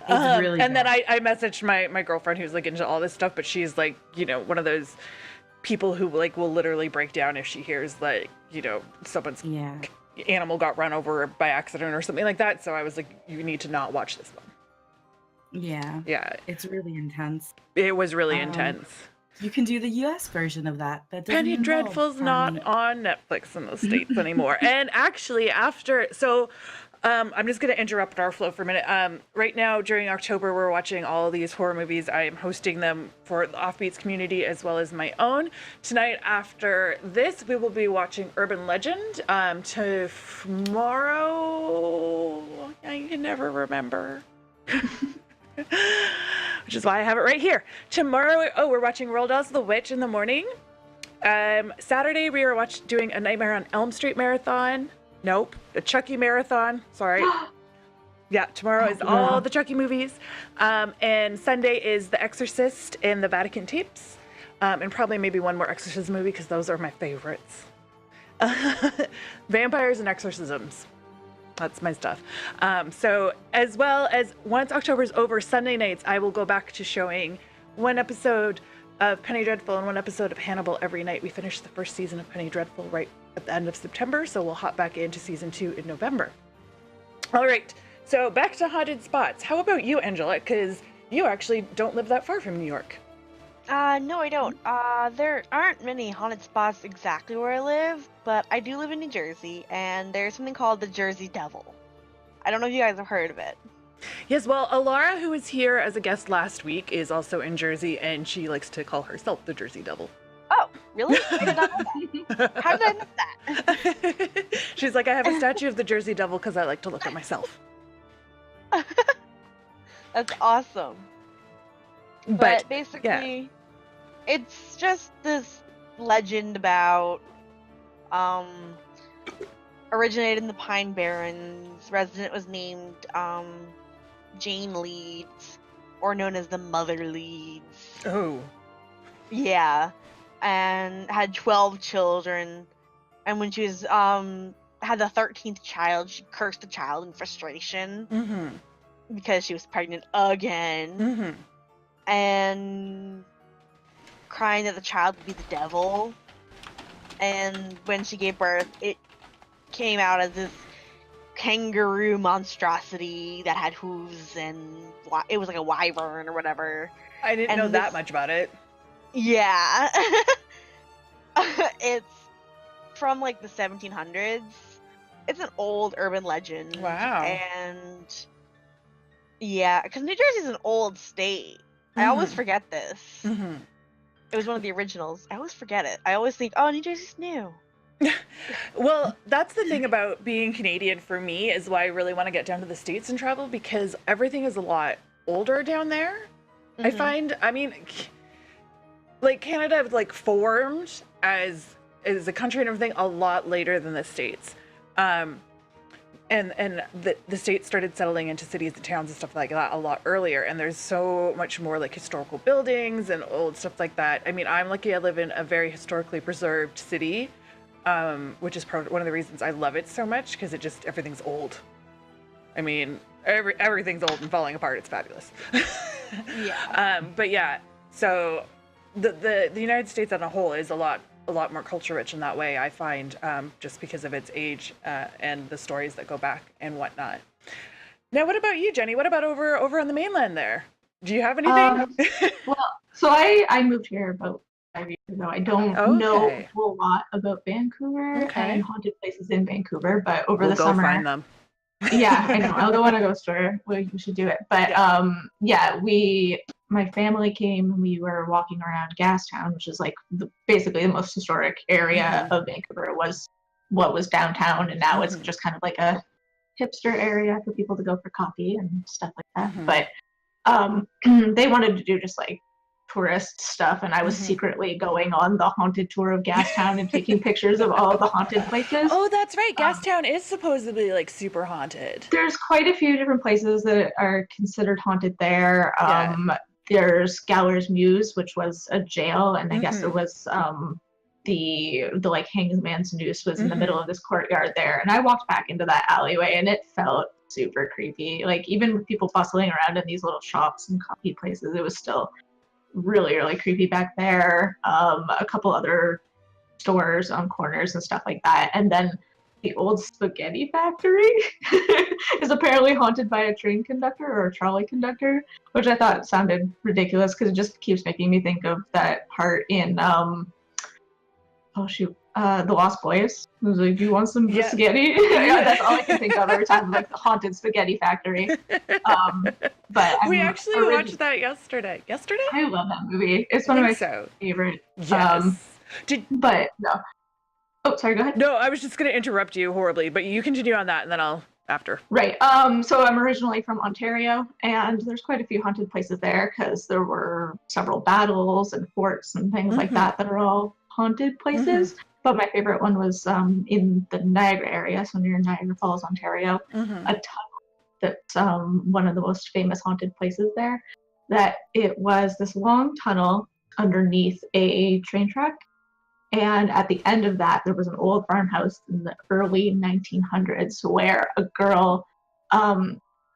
It's really and good. then I messaged my girlfriend who's like into all this stuff, but she's like, one of those people who like will literally break down if she hears like, someone's animal got run over by accident or something like that. So I was like, you need to not watch this one. Yeah. It's really intense. It was really intense. You can do the US version of that. Penny Dreadful's not on Netflix in the States anymore. And actually I'm just going to interrupt our flow for a minute. Right now, during October, we're watching all of these horror movies. I am hosting them for the Offbeats community as well as my own. Tonight, after this, we will be watching Urban Legend. Tomorrow, I can never remember. Which is why I have it right here. Tomorrow, we're watching Roald Dahl's The Witch in the morning. Saturday, we are doing a Nightmare on Elm Street marathon. Nope, the Chucky marathon. Sorry. Yeah, tomorrow is all the Chucky movies. And Sunday is The Exorcist and the Vatican tapes. And probably maybe one more exorcism movie because those are my favorites. Vampires and exorcisms. That's my stuff. So as well as once October's over, Sunday nights, I will go back to showing one episode of Penny Dreadful and one episode of Hannibal every night. We finished the first season of Penny Dreadful right at the end of September, so we'll hop back into season 2 in November. All right, so back to haunted spots. How about you, Angela? Because you actually don't live that far from New York. No, I don't. There aren't many haunted spots exactly where I live, but I do live in New Jersey, and there's something called the Jersey Devil. I don't know if you guys have heard of it. Yes, well, Alara, who was here as a guest last week, is also in Jersey, and she likes to call herself the Jersey Devil. Oh, really? I did not know that. How did I miss that? She's like, I have a statue of the Jersey Devil because I like to look at myself. That's awesome. But basically, it's just this legend about originated in the Pine Barrens. Resident was named Jane Leeds, or known as the Mother Leeds. Oh. Yeah. And had 12 children. And when she was had the 13th child, she cursed the child in frustration because she was pregnant again. And crying that the child would be the devil. And when she gave birth, it came out as this kangaroo monstrosity that had hooves, and it was like a wyvern or whatever. I didn't know that much about it. Yeah. It's from like the 1700s. It's an old urban legend. Wow. And yeah, because New Jersey's an old state. I always forget this. It was one of the originals. I always forget it. I always think, oh, New Jersey's new. Well, that's the thing about being Canadian for me, is why I really want to get down to the States and travel, because everything is a lot older down there. I find, I mean, like Canada like formed as a country and everything a lot later than the States. And the States started settling into cities and towns and stuff like that a lot earlier, and there's so much more like historical buildings and old stuff like that. I mean, I'm lucky I live in a very historically preserved city, which is one of the reasons I love it so much, because it just, everything's old. I mean, everything's old and falling apart. It's fabulous. Yeah. But yeah, so the United States as a whole is a lot more culture rich in that way, I find, just because of its age and the stories that go back and whatnot. Now, what about you, Jenny? What about over on the mainland there? Do you have anything? Well, so I moved here about 5 years ago. I don't know a whole lot about Vancouver and haunted places in Vancouver, but over the summer, go find them. Yeah, I know. I'll go on a ghost tour. We should do it. But my family came and we were walking around Gastown, which is like basically the most historic area of Vancouver. It was what was downtown, and now it's just kind of like a hipster area for people to go for coffee and stuff like that. But they wanted to do just like tourist stuff, and I was secretly going on the haunted tour of Gastown and taking pictures of all the haunted places. Oh, that's right. Gastown is supposedly like super haunted. There's quite a few different places that are considered haunted there. There's Galler's Mews, which was a jail, and I guess it was the like hangman's noose was in the middle of this courtyard there. And I walked back into that alleyway, and it felt super creepy. Like, even with people bustling around in these little shops and coffee places, it was still really, really creepy back there. A couple other stores on corners and stuff like that. And then the old spaghetti factory is apparently haunted by a train conductor or a trolley conductor, which I thought sounded ridiculous because it just keeps making me think of that part in The Lost Boys. It was like, do you want some spaghetti? Yeah, that's all I can think of every time, like the haunted spaghetti factory. But we actually watched that yesterday. I love that movie. It's one of my favorite. Yes. But no. Oh, sorry, go ahead. No, I was just going to interrupt you horribly, but you continue on that and then I'll after. Right. So I'm originally from Ontario, and there's quite a few haunted places there because there were several battles and forts and things like that are all haunted places. But my favorite one was in the Niagara area, so near Niagara Falls, Ontario. A tunnel that's one of the most famous haunted places there. That it was this long tunnel underneath a train track. And at the end of that, there was an old farmhouse in the early 1900s where a girl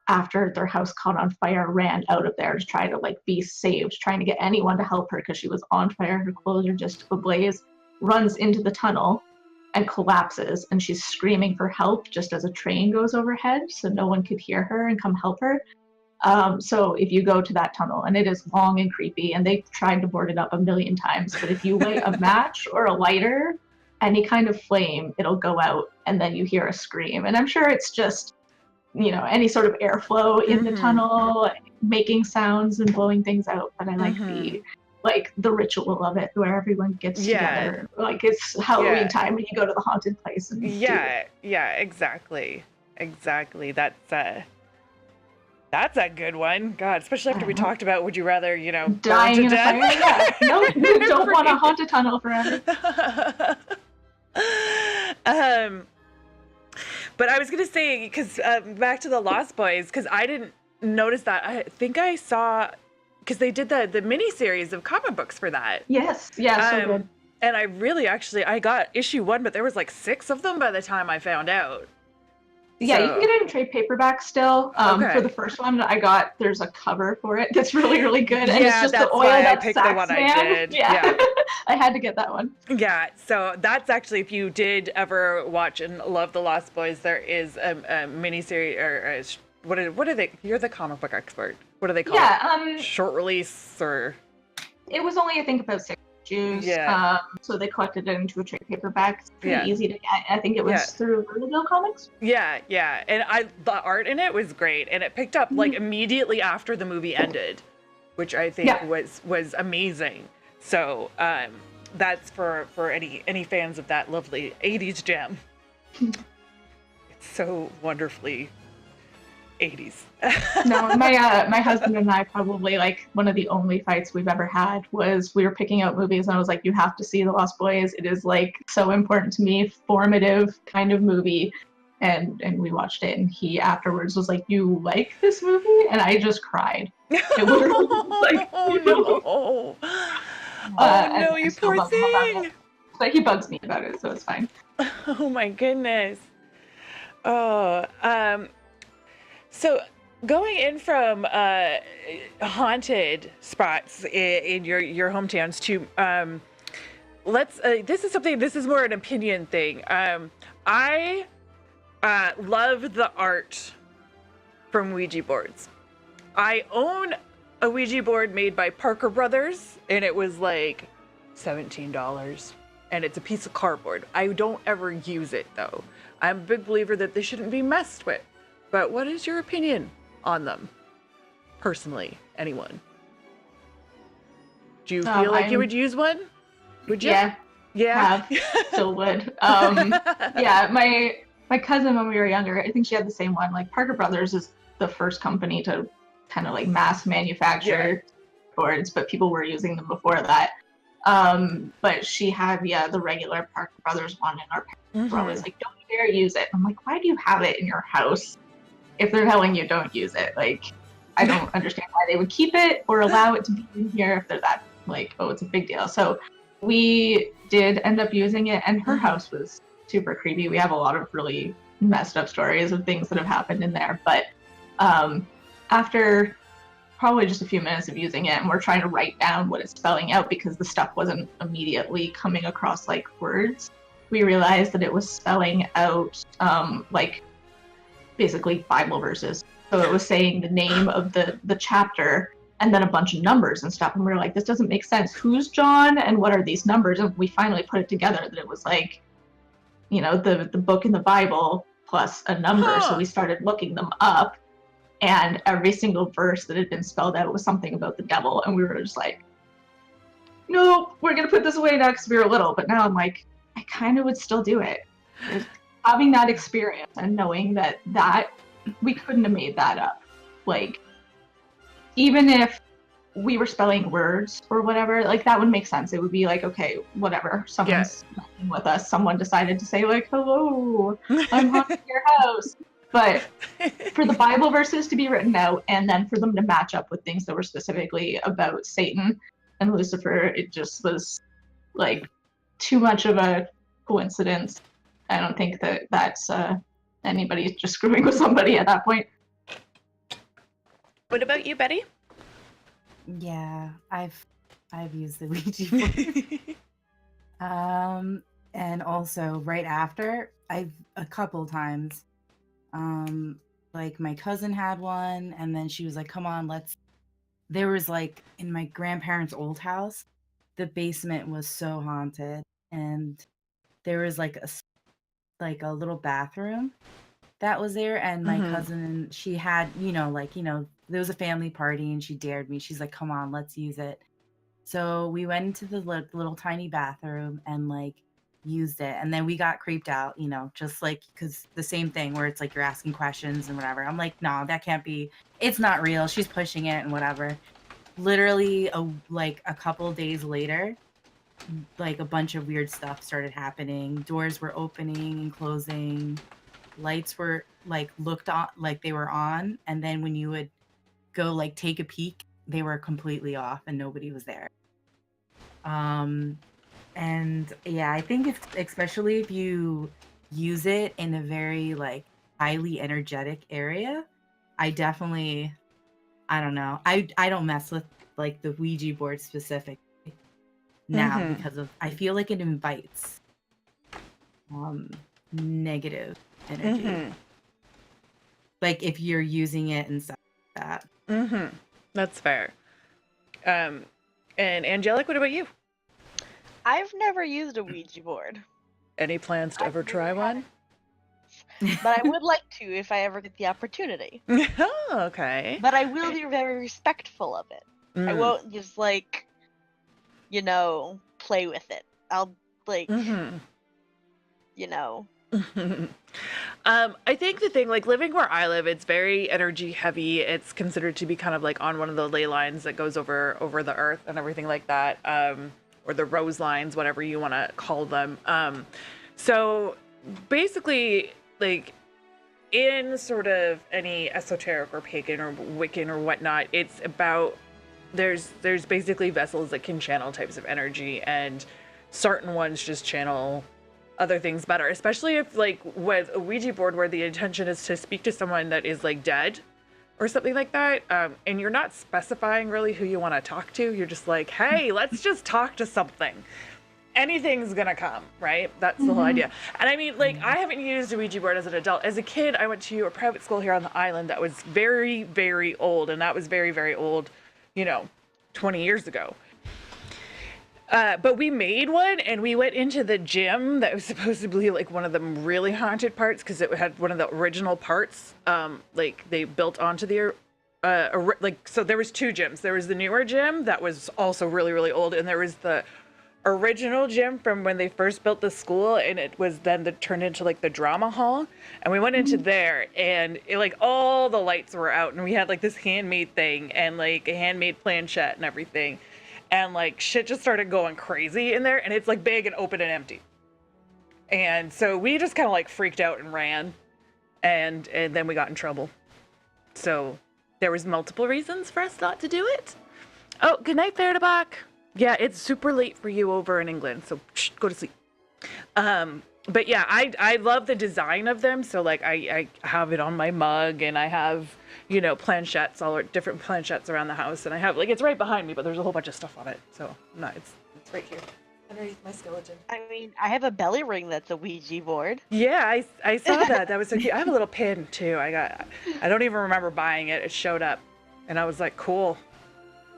after their house caught on fire, ran out of there to try to like be saved, trying to get anyone to help her because she was on fire. Her clothes are just ablaze. Runs into the tunnel and collapses, and she's screaming for help just as a train goes overhead, so no one could hear her and come help her. So if you go to that tunnel, and it is long and creepy, and they've tried to board it up a million times, but if you light a match or a lighter, any kind of flame, it'll go out, and then you hear a scream. And I'm sure it's just, any sort of airflow in the tunnel, making sounds and blowing things out. But I like the ritual of it, where everyone gets together. Like it's Halloween time when you go to the haunted place. And exactly. That's a good one. God, especially after we talked about, would you rather, dying burn in to a fire? death? Yeah. No, you don't want to haunt a tunnel forever. But I was gonna say, because back to the Lost Boys, because I didn't notice that. I think I saw, because they did the mini series of comic books for that. Yes, so good. And I really I got issue 1, but there was like 6 of them by the time I found out. Yeah, you can get it in trade paperback still. For the first one, there's a cover for it that's really, really good. And it's just the oiled up sax the one man. I did. Yeah. I had to get that one. Yeah, so that's actually, if you did ever watch and love The Lost Boys, there is a miniseries, or what are they? You're the comic book expert. What do they call it? Short release, or? It was only, I think, about 6 issues. Yeah. So they collected it into a trade paperback. It's pretty easy to get. I think it was through Riverdale Comics. Yeah. And the art in it was great, and it picked up like immediately after the movie ended, which I think was amazing. So that's for any fans of that lovely 80s gem. It's so wonderfully 80s. No, my husband and I, probably like one of the only fights we've ever had was we were picking out movies, and I was like, you have to see The Lost Boys. It is like so important to me, formative kind of movie. And we watched it, and he afterwards was like, you like this movie? And I just cried. It was like, no. No, you poor thing. But he bugs me about it, so it's fine. Oh my goodness. So going in from haunted spots in your hometowns to this is more an opinion thing. I love the art from Ouija boards. I own a Ouija board made by Parker Brothers, and it was like $17, and it's a piece of cardboard. I don't ever use it though. I'm a big believer that they shouldn't be messed with. But what is your opinion on them? Personally, anyone? Do you feel like you would use one? Would you? Yeah. Still would. Yeah, my cousin, when we were younger, I think she had the same one. Like, Parker Brothers is the first company to kind of like mass manufacture boards, but people were using them before that. But she had the regular Parker Brothers one, and our parents were always like, don't dare use it. I'm like, why do you have it in your house if they're telling you don't use it? Like, I don't understand why they would keep it or allow it to be in here if they're that like, oh, it's a big deal. So we did end up using it, and her house was super creepy. We have a lot of really messed up stories of things that have happened in there, but after probably just a few minutes of using it, and we're trying to write down what it's spelling out because the stuff wasn't immediately coming across like words, we realized that it was spelling out like basically Bible verses. So it was saying the name of the chapter and then a bunch of numbers and stuff, and we were like, this doesn't make sense. Who's John and what are these numbers? And we finally put it together that it was like, the book in the Bible plus a number. So we started looking them up, and every single verse that had been spelled out was something about the devil. And we were just like, no, we're going to put this away now because we were little. But now I'm like, I kind of would still do it. Having that experience and knowing that we couldn't have made that up. Like, even if we were spelling words or whatever, like, that would make sense. It would be like, okay, whatever. Someone's messing with us. Someone decided to say, like, hello, I'm haunting your house. But for the Bible verses to be written out and then for them to match up with things that were specifically about Satan and Lucifer, it just was like too much of a coincidence. I don't think that's anybody just screwing with somebody at that point. What about you, Betty? Yeah, I've used the Ouija board. And also right after, I've a couple times. Like my cousin had one, and then she was like, "Come on, let's." There was like in my grandparents' old house, the basement was so haunted, and there was like like a little bathroom that was there, and my cousin, she had, there was a family party, and she dared me. She's like, "Come on, let's use it." So we went into the little tiny bathroom and like used it, and then we got creeped out, just like because the same thing where it's like you're asking questions and whatever. I'm like, no, that can't be. It's not real. She's pushing it and whatever. Literally, a couple days later, like a bunch of weird stuff started happening. Doors were opening and closing. Lights were like looked on, like they were on, and then when you would go like take a peek, they were completely off and nobody was there. And yeah, I think it's especially if you use it in a very like highly energetic area. I don't know. I don't mess with like the Ouija board specifically now because of I feel like it invites negative energy. Like if you're using it and stuff like that. That's fair. And Angelic, what about you? I've never used a Ouija board. Any plans to ever try one? But I would like to if I ever get the opportunity. Oh, okay. But I will be very respectful of it. I won't just like, play with it. I'll like, I think the thing, like living where I live, it's very energy heavy. It's considered to be kind of like on one of the ley lines that goes over the earth and everything like that. Or the rose lines, whatever you want to call them. So basically, like in sort of any esoteric or pagan or Wiccan or whatnot, it's about there's basically vessels that can channel types of energy, and certain ones just channel other things better, especially if like with a Ouija board where the intention is to speak to someone that is like dead or something like that, and you're not specifying really who you want to talk to. You're just like, hey, let's just talk to something. Anything's gonna come, right? That's the whole idea. And I mean, like, I haven't used a Ouija board as an adult. As a kid, I went to a private school here on the island that was very, very old, and that was very, very old, 20 years ago. But we made one, and we went into the gym that was supposedly like one of the really haunted parts because it had one of the original parts, like they built onto the, so there was two gyms. There was the newer gym that was also really, really old, and there was the original gym from when they first built the school, and it was then turned into like the drama hall. And we went into there, and like all the lights were out, and we had like this handmade thing and like a handmade planchette and everything. And like shit just started going crazy in there, and it's like big and open and empty. And so we just kind of like freaked out and ran, and then we got in trouble. So there was multiple reasons for us not to do it. Oh, good night, Ferdabach. Yeah, it's super late for you over in England, so go to sleep. But yeah, I love the design of them. So like I have it on my mug, and I have, planchettes, all different planchettes around the house, and I have like it's right behind me, but there's a whole bunch of stuff on it. So no, it's right here underneath my skeleton. I mean, I have a belly ring that's a Ouija board. Yeah, I saw that. That was so cute. I have a little pin too. I don't even remember buying it. It showed up, and I was like, cool.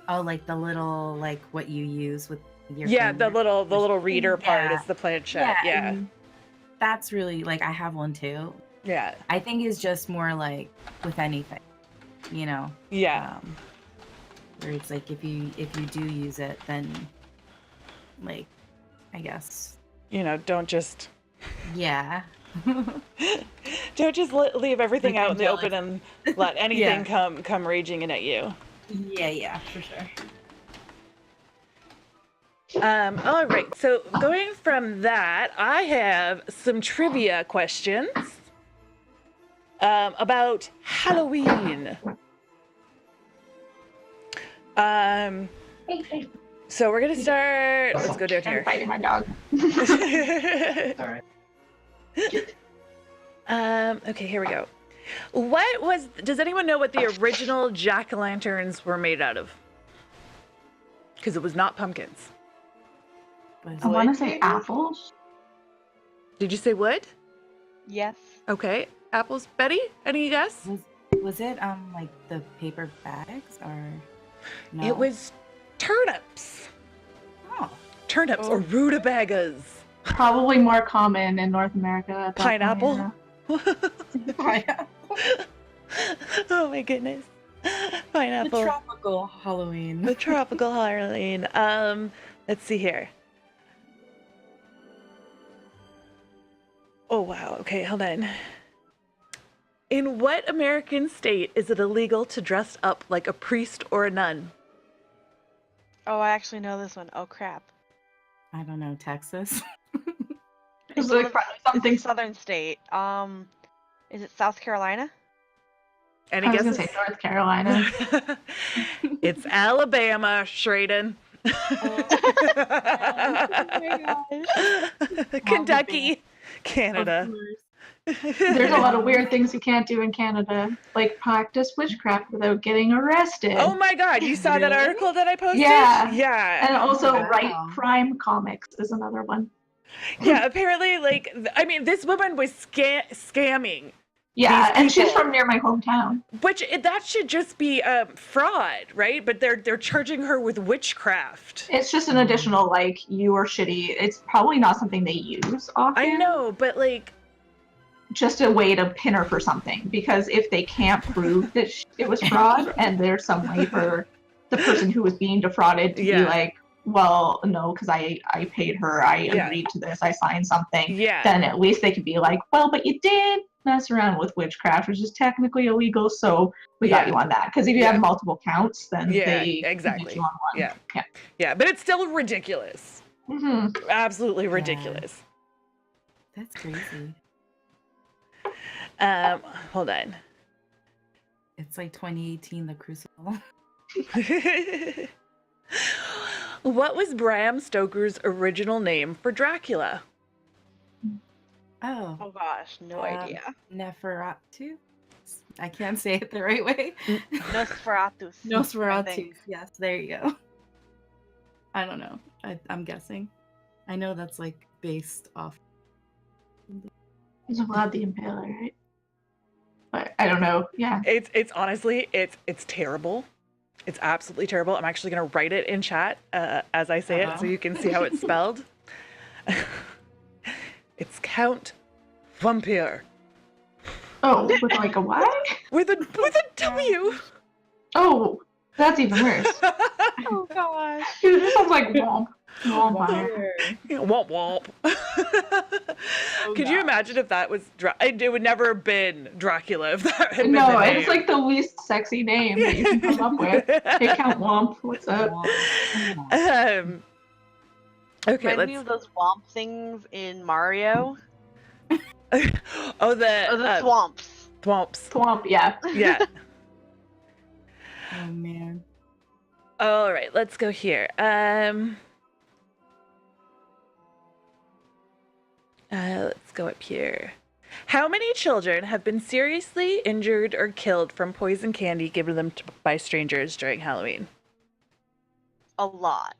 Oh, like the little like what you use with your finger? The little reader part is the planchette. Yeah. That's really like I have one too. Yeah. I think it's just more like with anything, Yeah. Where it's like if you do use it, then like I guess don't just don't just leave everything out in the open and let anything come raging in at you. Yeah, for sure. All right, so going from that, I have some trivia questions about Halloween. So we're gonna start. Let's go down here. I'm fighting my dog. All right. Okay, here we go. Does anyone know what the original jack-o'-lanterns were made out of? Because it was not pumpkins. I want to say apples. Did you say wood? Yes. Okay. Apples. Betty, any guess? Was it like the paper bags or no? It was turnips. Oh. Turnips or rutabagas. Probably more common in North America. At that Pineapple. Pineapple. Oh my goodness. Pineapple. The tropical Halloween. The tropical Halloween. Let's see here. Oh wow. Okay, hold on. In what American state is it illegal to dress up like a priest or a nun? Oh, I actually know this one. Oh crap. I don't know, Texas. It's like something. It's a southern state. Is it South Carolina? Any I was guesses? gonna say North Carolina. It's Alabama, Shraden. Oh my gosh. Kentucky, Canada. There's a lot of weird things you can't do in Canada, like practice witchcraft without getting arrested. Oh my God! You saw that Really? article that I posted? Yeah. Yeah. And also Wow. write crime comics is another one. Yeah. Apparently, like, I mean, this woman was scamming. Yeah, These and she's people- from near my hometown. Which that should just be fraud, right? But they're charging her with witchcraft. It's just an additional, like, you are shitty. It's probably not something they use often. I know, but like, Just a way to pin her for something. Because if they can't prove that it was fraud, and there's some way for the person who was being defrauded to be like, well, no, because I paid her, I agreed to this, I signed something. yeah, Then at least they could be like, well, but you did mess around with witchcraft, which is technically illegal, so we got you on that. Because if you have multiple counts, then they exactly. get you on one. Yeah, but it's still ridiculous. Mm-hmm. Absolutely ridiculous. That's crazy. Hold on. It's like 2018, the Crucible. What was Bram Stoker's original name for Dracula? Oh, Oh gosh, no idea. Neferatu? I can't say it the right way. Nosferatus. I Nosferatu. think. Yes, there you go. I don't know. I'm guessing. I know that's like based off. It's Vlad the Impaler, right? But I don't know. Yeah. It's honestly, it's terrible. It's absolutely terrible. I'm actually gonna write it in chat as I say it, so you can see how it's spelled. It's Count Vampire. Oh, with like a Y? With a W. Oh, that's even worse. Oh gosh. Dude, this sounds like womp. Vampire. Womp womp. Could you imagine if that was it would never have been Dracula if that had been No, the name. it's like the least sexy name that you can come up with. Hey, Count Womp, what's up? Okay, Remind me of those swamp things in Mario. Oh, the Swamps. Thwomps. Swamp, yeah. Yeah. Oh man. All right, let's go here. Let's go up here. How many children have been seriously injured or killed from poison candy given them by strangers during Halloween? A lot.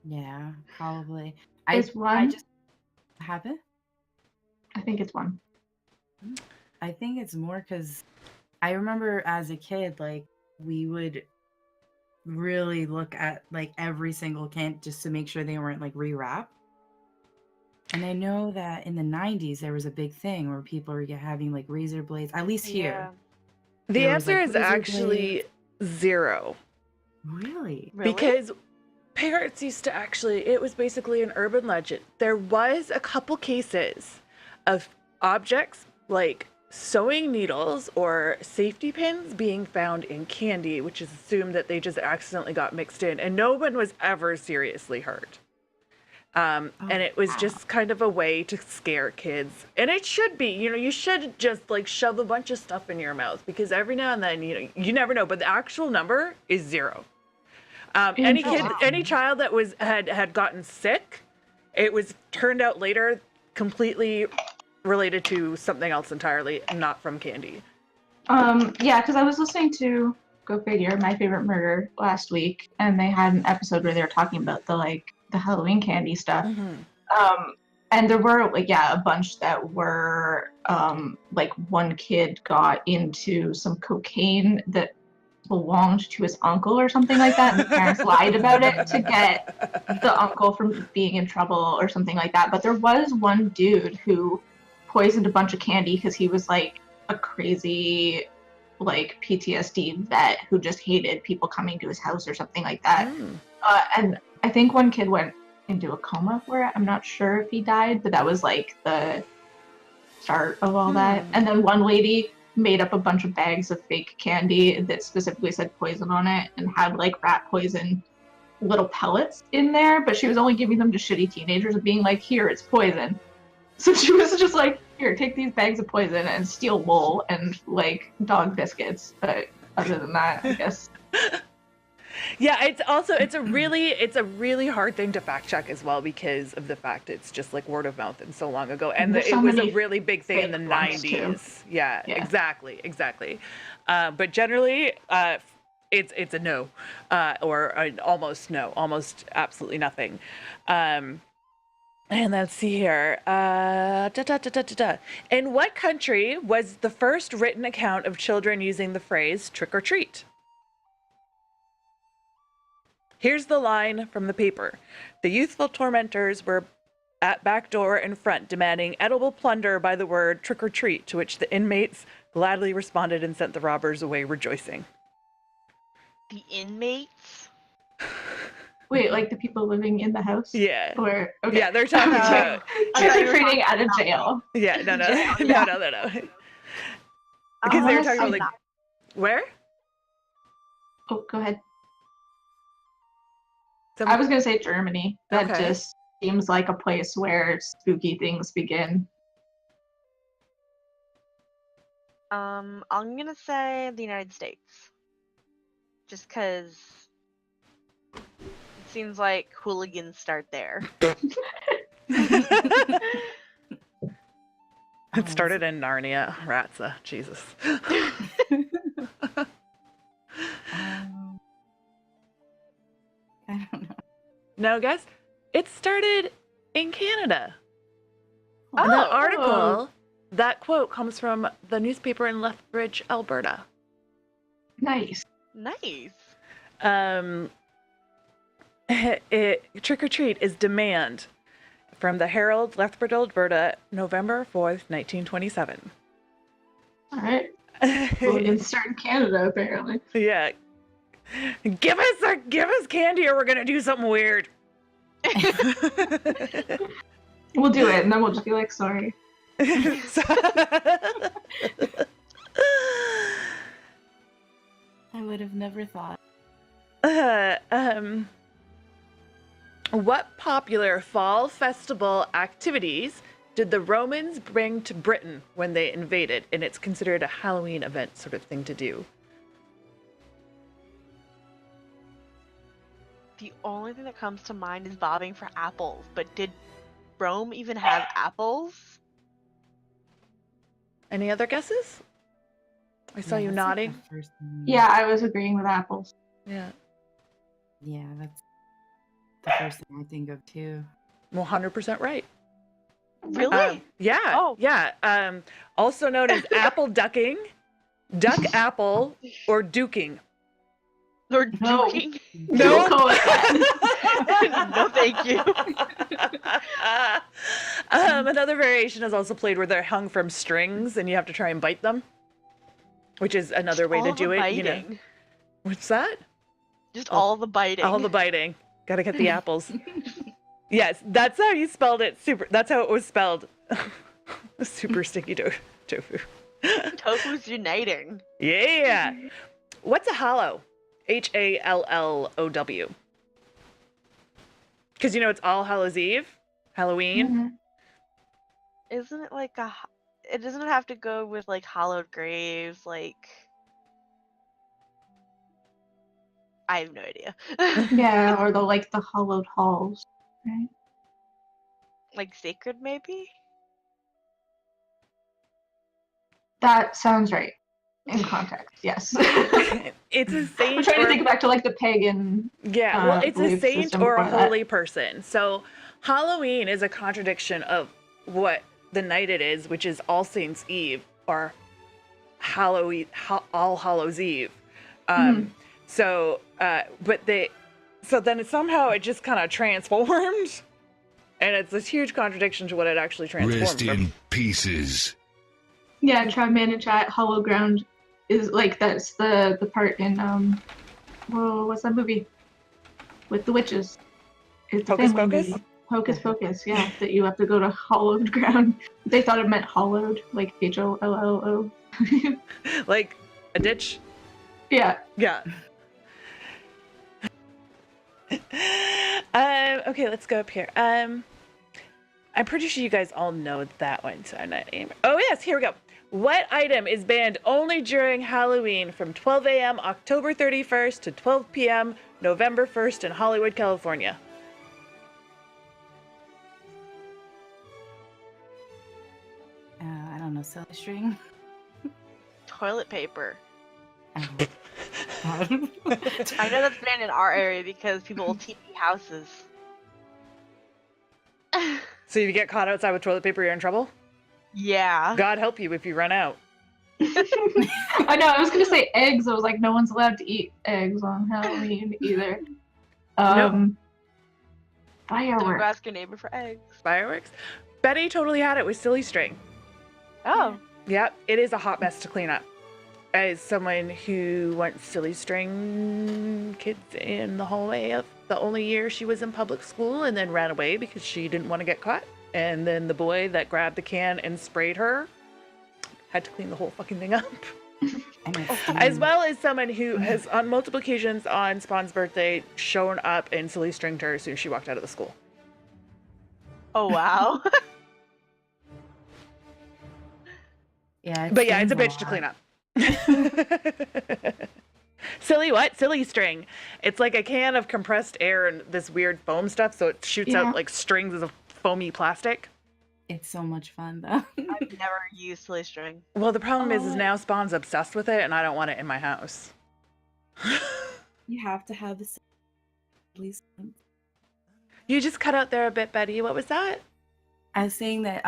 Yeah, probably. It's I one. just have it. I think it's one. I think it's more because I remember as a kid, like we would really look at like every single can just to make sure they weren't like rewrapped. And I know that in the 90s there was a big thing where people were having like razor blades, at least here. The There was, answer like, is razor actually 0. Really? Because parents used to it was basically an urban legend. There was a couple cases of objects like sewing needles or safety pins being found in candy, which is assumed that they just accidentally got mixed in, and no one was ever seriously hurt. And it was just kind of a way to scare kids. And it should be, you should just like shove a bunch of stuff in your mouth because every now and then, you never know, but the actual number is 0. Any child that had gotten sick, it was turned out later completely related to something else entirely, not from candy. Yeah, because I was listening to Go Figure, My Favorite Murder last week, and they had an episode where they were talking about the Halloween candy stuff. And there were a bunch that were one kid got into some cocaine that belonged to his uncle or something like that, and the parents lied about it to get the uncle from being in trouble or something like that. But there was one dude who poisoned a bunch of candy because he was like a crazy PTSD vet who just hated people coming to his house or something like that. And I think one kid went into a coma for it. I'm not sure if he died, but that was like the start of all that. And then one lady made up a bunch of bags of fake candy that specifically said poison on it and had like rat poison little pellets in there, but she was only giving them to shitty teenagers and being like, here, it's poison. So she was just like, here, take these bags of poison and steal wool and like dog biscuits. But other than that, I guess. Yeah, it's a really hard thing to fact check as well because of the fact it's just like word of mouth and so long ago, and it was a really big thing in the 90s. Yeah, exactly. But generally, it's a no, or an almost no, almost absolutely nothing. And let's see here. In what country was the first written account of children using the phrase trick or treat? Here's the line from the paper. The youthful tormentors were at back door and front demanding edible plunder by the word trick or treat, to which the inmates gladly responded and sent the robbers away rejoicing. The inmates? Wait, like the people living in the house? Yeah. Or okay. Yeah, they're talking about trick or treating out of jail. Yeah, no. I Because they were wanna talking about say like where? Oh, go ahead. Some- I was gonna say Germany. That Okay. just seems like a place where spooky things begin. I'm gonna say the United States. Just because it seems like hooligans start there. It started in Narnia. Ratsa. Jesus. I don't know. No, guess? It started in Canada. And the article, that quote comes from the newspaper in Lethbridge, Alberta. Nice. Nice. Trick or treat is demand from the Herald, Lethbridge, Alberta, November 4th, 1927. All right. Hooligans start in Canada, apparently. Yeah. Give us candy or we're gonna do something weird. We'll do it, and then we'll just be like, sorry. I would have never thought. What popular fall festival activities did the Romans bring to Britain when they invaded? And it's considered a Halloween event sort of thing to do. The only thing that comes to mind is bobbing for apples, but did Rome even have apples? Any other guesses? I saw you that's nodding. Like the first thing. Yeah, I was agreeing with apples. Yeah. Yeah, that's the first thing I think of too. 100% right. Really? Yeah. Oh. Yeah. Also known as apple ducking, duck apple, or duking. Or No. duking? Don't go with that. No, thank you. Another variation is also played where they're hung from strings and you have to try and bite them, which is another way All to the do it. You know, biting. what's that? Just all the biting. All the biting. Gotta get the apples. Yes, that's how you spelled it. That's how it was spelled. Super sticky tofu. Tofu's uniting. Yeah. What's a hallow? Hallow. Because you know it's All Hallows Eve, Halloween. Mhm. Isn't it like it doesn't have to go with like hallowed graves, like I have no idea. Yeah, or the hollowed halls, right? Like sacred maybe? That sounds right. In context, yes. It's a I'm saint trying to or think back to like the pagan. yeah, well, it's a belief saint system or a before that. holy person. So Halloween is a contradiction of what the night it is, which is All Saints Eve or Halloween, All Hallows Eve. So, so then somehow it just kind of transformed, and it's this huge contradiction to what it actually transformed Rest from. in pieces. Yeah, Travman and Chat, Hollow Ground is like that's the part in whoa, what's that movie? With the witches. It's a Hocus family Pocus? movie. Hocus Pocus, yeah. That you have to go to hollowed ground. They thought it meant hollowed, like HOLLO. Like a ditch. Yeah. Yeah. Okay, let's go up here. I'm pretty sure you guys all know that one, so I'm not aiming. Oh yes, here we go. What item is banned only during Halloween from 12 a.m. October 31st to 12 p.m. November 1st in Hollywood, California? I don't know, silly string. Toilet paper. Oh. I know that's banned in our area because people will TP houses. So if you get caught outside with toilet paper, you're in trouble? Yeah. God help you if you run out. I know, I was gonna say eggs. I was like, no one's allowed to eat eggs on Halloween either. Don't Fireworks. ask your neighbor for eggs. Fireworks? Betty totally had it with silly string. Oh. Yep, it is a hot mess to clean up. As someone who went silly string kids in the hallway of the only year she was in public school and then ran away because she didn't want to get caught. And then the boy that grabbed the can and sprayed her had to clean the whole fucking thing up. As well as someone who has on multiple occasions on Spawn's birthday shown up in silly string to her as soon as she walked out of the school. Oh wow. Yeah, But yeah, it's a stings bitch to lot. clean up. Silly what? Silly string. It's like a can of compressed air and this weird foam stuff, so it shoots out like strings of foamy plastic. It's so much fun though. I've never used silly string. Well, the problem is now Spawn's obsessed with it, and I don't want it in my house. You have to have this. Please. You just cut out there a bit, Betty. What was that? I was saying that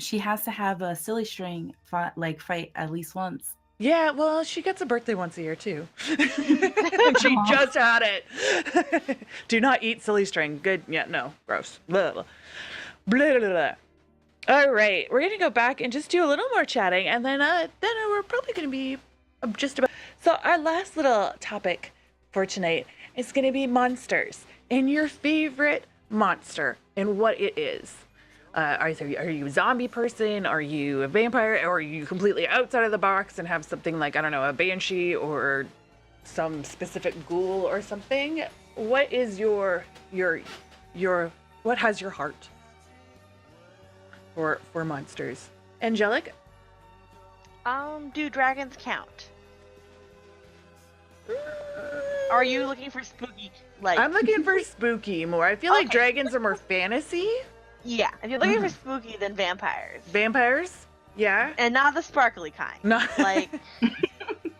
she has to have a silly string fight at least once. Yeah, well, she gets a birthday once a year too. And she just had it. Do not eat silly string. Good. Yeah, no. Gross. Blah, blah. Blah, blah, blah. All right, we're gonna go back and just do a little more chatting, and then we're probably gonna be just about. So our last little topic for tonight is gonna be monsters and your favorite monster and what it is. Are you a zombie person? Are you a vampire? Or are you completely outside of the box and have something like, I don't know, a banshee or some specific ghoul or something? What is your what has your heart for monsters? Angelic? Do dragons count? Or are you looking for spooky I'm looking for spooky more. I feel like Okay. dragons are more fantasy. Yeah, if you're looking for spooky, then vampires. Vampires? Yeah. And not the sparkly kind. No. Like,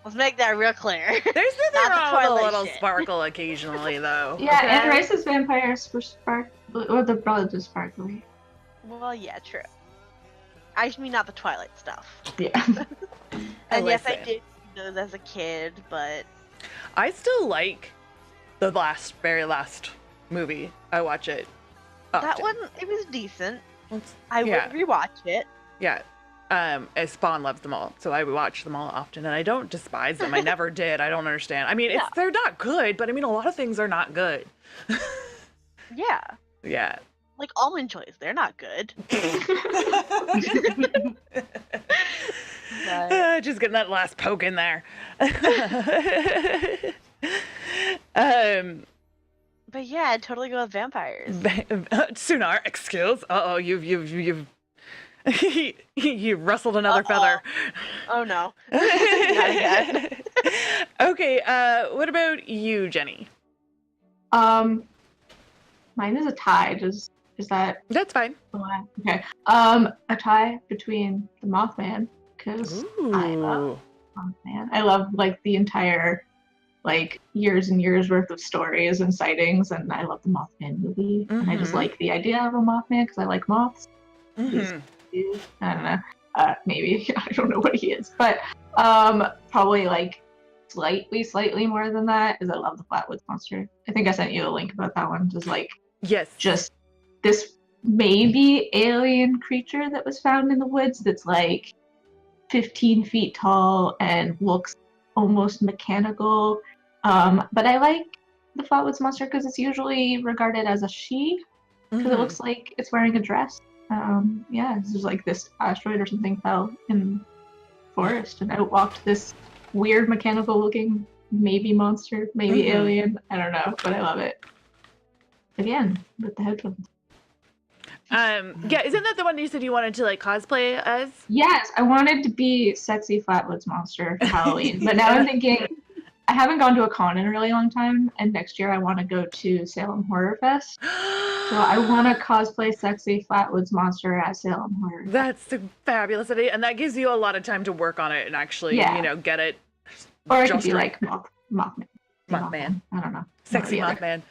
let's make that real clear. There's nothing Not the wrong with a Twilight little shit. sparkle occasionally, though. Yeah, okay? and Rice's vampires were or the brothers are sparkly. Well, yeah, true. I just mean not the Twilight stuff. Yeah. And yes, I Listen. did see those as a kid, but I still like the very last movie. I watch it often. that one, it was decent. It's- I yeah. would rewatch it. Yeah. As Spawn loves them all, so I watch them all often, and I don't despise them. I never did. I don't understand. I mean, Yeah. they're not good, but I mean, a lot of things are not good. Yeah. Yeah. Like almond joys, they're not good. But Just getting that last poke in there. but yeah, I'd totally go with vampires. Sunar, excuse. You've you rustled another feather. Oh no. Not again. Okay, what about you, Jenny? Mine is a tie. Is that That's fine. okay? A tie between the Mothman because I love Ooh. Mothman. I love like the entire like years and years worth of stories and sightings, and I love the Mothman movie, and I just Mm-hmm. like the idea of a Mothman because I like moths. He's, Mm-hmm. I don't know, maybe I don't know what he is, but probably like slightly more than that is I love the Flatwoods Monster. I think I sent you a link about that one. Yes. Just this maybe alien creature that was found in the woods that's like 15 feet tall and looks almost mechanical. But I like the Flatwoods Monster because it's usually regarded as a she, because it Mm-hmm. looks like it's wearing a dress. Yeah, it's just like this asteroid or something fell in the forest and out walked this weird mechanical looking maybe monster, maybe Mm-hmm. alien. I don't know, but I love it. Again, with the headphones. Yeah, isn't that the one you said you wanted to like cosplay as? Yes, I wanted to be sexy Flatwoods Monster for Halloween, but now I'm thinking I haven't gone to a con in a really long time, and next year I want to go to Salem Horror Fest. So I want to cosplay sexy Flatwoods Monster at Salem Horror Fest. That's a fabulous idea, and that gives you a lot of time to work on it and actually, get it. Or I could just be right. like Mothman. Mothman. I don't know. Sexy Mothman.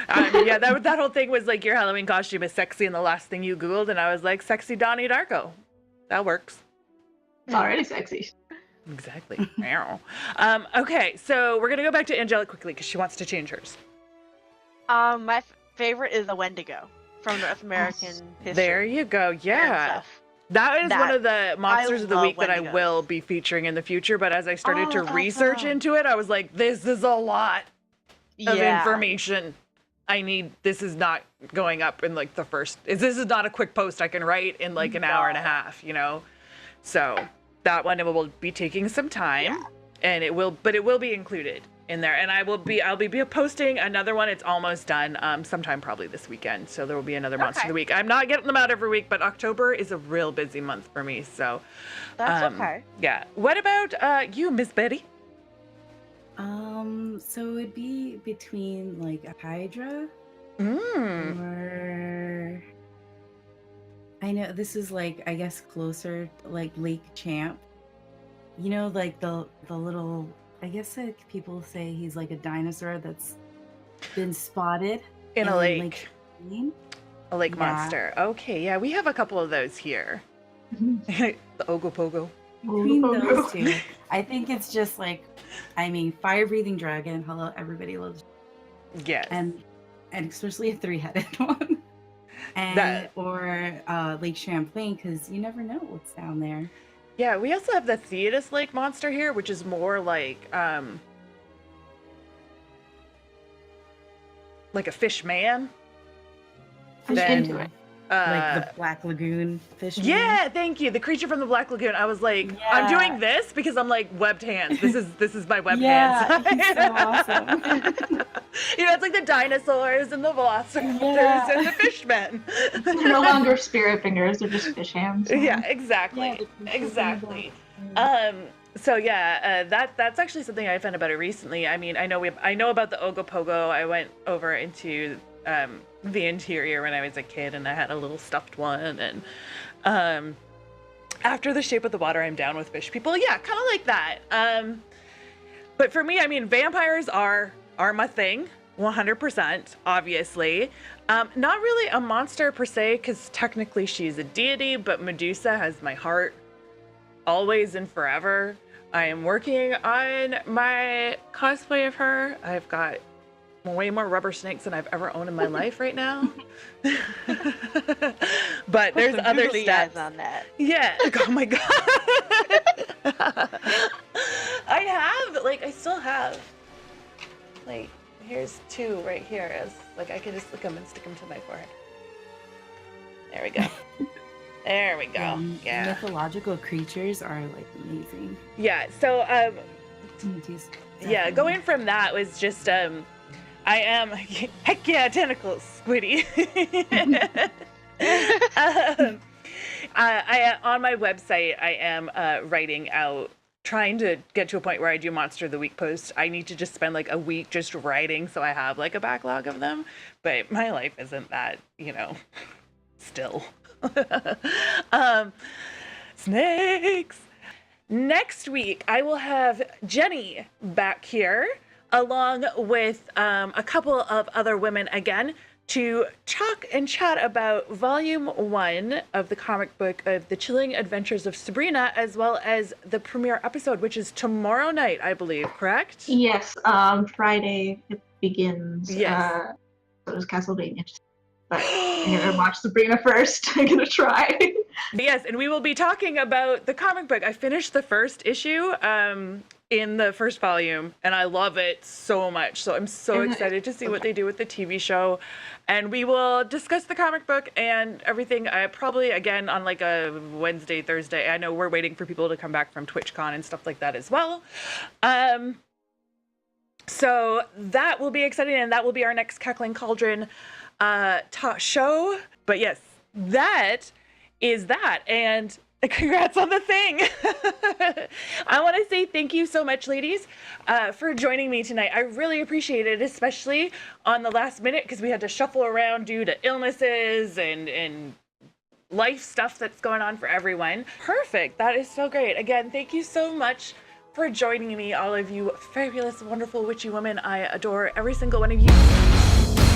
Yeah, that whole thing was like your Halloween costume is sexy, and the last thing you Googled, and I was like, sexy Donnie Darko. That works. It's already sexy. Exactly. Okay, so we're gonna go back to Angelic quickly because she wants to change hers. My favorite is the Wendigo from North American history. There you go. and Yeah. stuff. That is one of the monsters of the love week that I Wendigos. will be featuring in the future. But as I started Oh, to that's research awesome. into it, I was like, this is a lot of Yeah. information. This is not going up in like the first, this is not a quick post I can write in like an hour and a half, So that one will be taking some time, and it will be included in there. And I'll be posting another one. It's almost done, sometime probably this weekend. So there will be another monster of the week. I'm not getting them out every week, but October is a real busy month for me. So That's okay. yeah. What about you, Miss Betty? So it'd be between like a Hydra or I know this is like I guess closer like Lake Champ. Like the little I guess like people say he's like a dinosaur that's been spotted In a lake. Champlain. A lake Yeah. monster. Okay, yeah, we have a couple of those here. The Ogopogo. Between those two, I think it's just like, fire-breathing dragon. Hello, everybody loves, Yes. and especially a three-headed one, and or Lake Champlain, because you never know what's down there. Yeah, we also have the Theodus Lake monster here, which is more like a fish man. I'm into it. Like the Black Lagoon fish. Yeah, thank you. The creature from the Black Lagoon. I was like, I'm doing this because I'm like webbed hands. This is my webbed hands. It's so awesome. It's like the dinosaurs and the velociraptors and the fishmen. They're no longer spirit fingers; they're just fish hands. Yeah, exactly. Exactly. So yeah, that's actually something I found about it recently. I know about the Ogopogo. I went over into the interior when I was a kid, and I had a little stuffed one. And after the Shape of the Water, I'm down with fish people. Yeah, kind of like that. But for me, vampires are my thing, 100%. Obviously, not really a monster per se, because technically she's a deity. But Medusa has my heart, always and forever. I am working on my cosplay of her. I've got way more rubber snakes than I've ever owned in my life right now. But there's other steps on that. Yeah. Oh my god. I still have here's two right here. I can just lick them and stick them to my forehead. There we go. There we go. Yeah. Mythological creatures are like amazing. Yeah. So going from that was just I am heck yeah, tentacles, Squiddy. I on my website I am writing out, trying to get to a point where I do Monster of the Week posts. I need to just spend like a week just writing, so I have like a backlog of them. But my life isn't that, still. Snakes. next week, I will have Jenny back here, along with a couple of other women again, to talk and chat about Volume 1 of the comic book of The Chilling Adventures of Sabrina, as well as the premiere episode, which is tomorrow night, I believe, correct? Yes, Friday it begins. Yes. So does Castlevania. But I'm gonna watch Sabrina first. I'm gonna try. Yes, and we will be talking about the comic book. I finished the first issue in the first volume, and I love it so much. So I'm so excited to see what they do with the TV show. And we will discuss the comic book and everything probably again on like a Wednesday, Thursday. I know we're waiting for people to come back from TwitchCon and stuff like that as well. So that will be exciting, and that will be our next Cackling Cauldron show. But yes, that is that, and congrats on the thing. I want to say thank you so much, ladies, for joining me tonight. I really appreciate it, especially on the last minute, because we had to shuffle around due to illnesses and life stuff that's going on for everyone. Perfect. That is so great. Again, thank you so much for joining me, all of you fabulous, wonderful, witchy women. I adore every single one of you.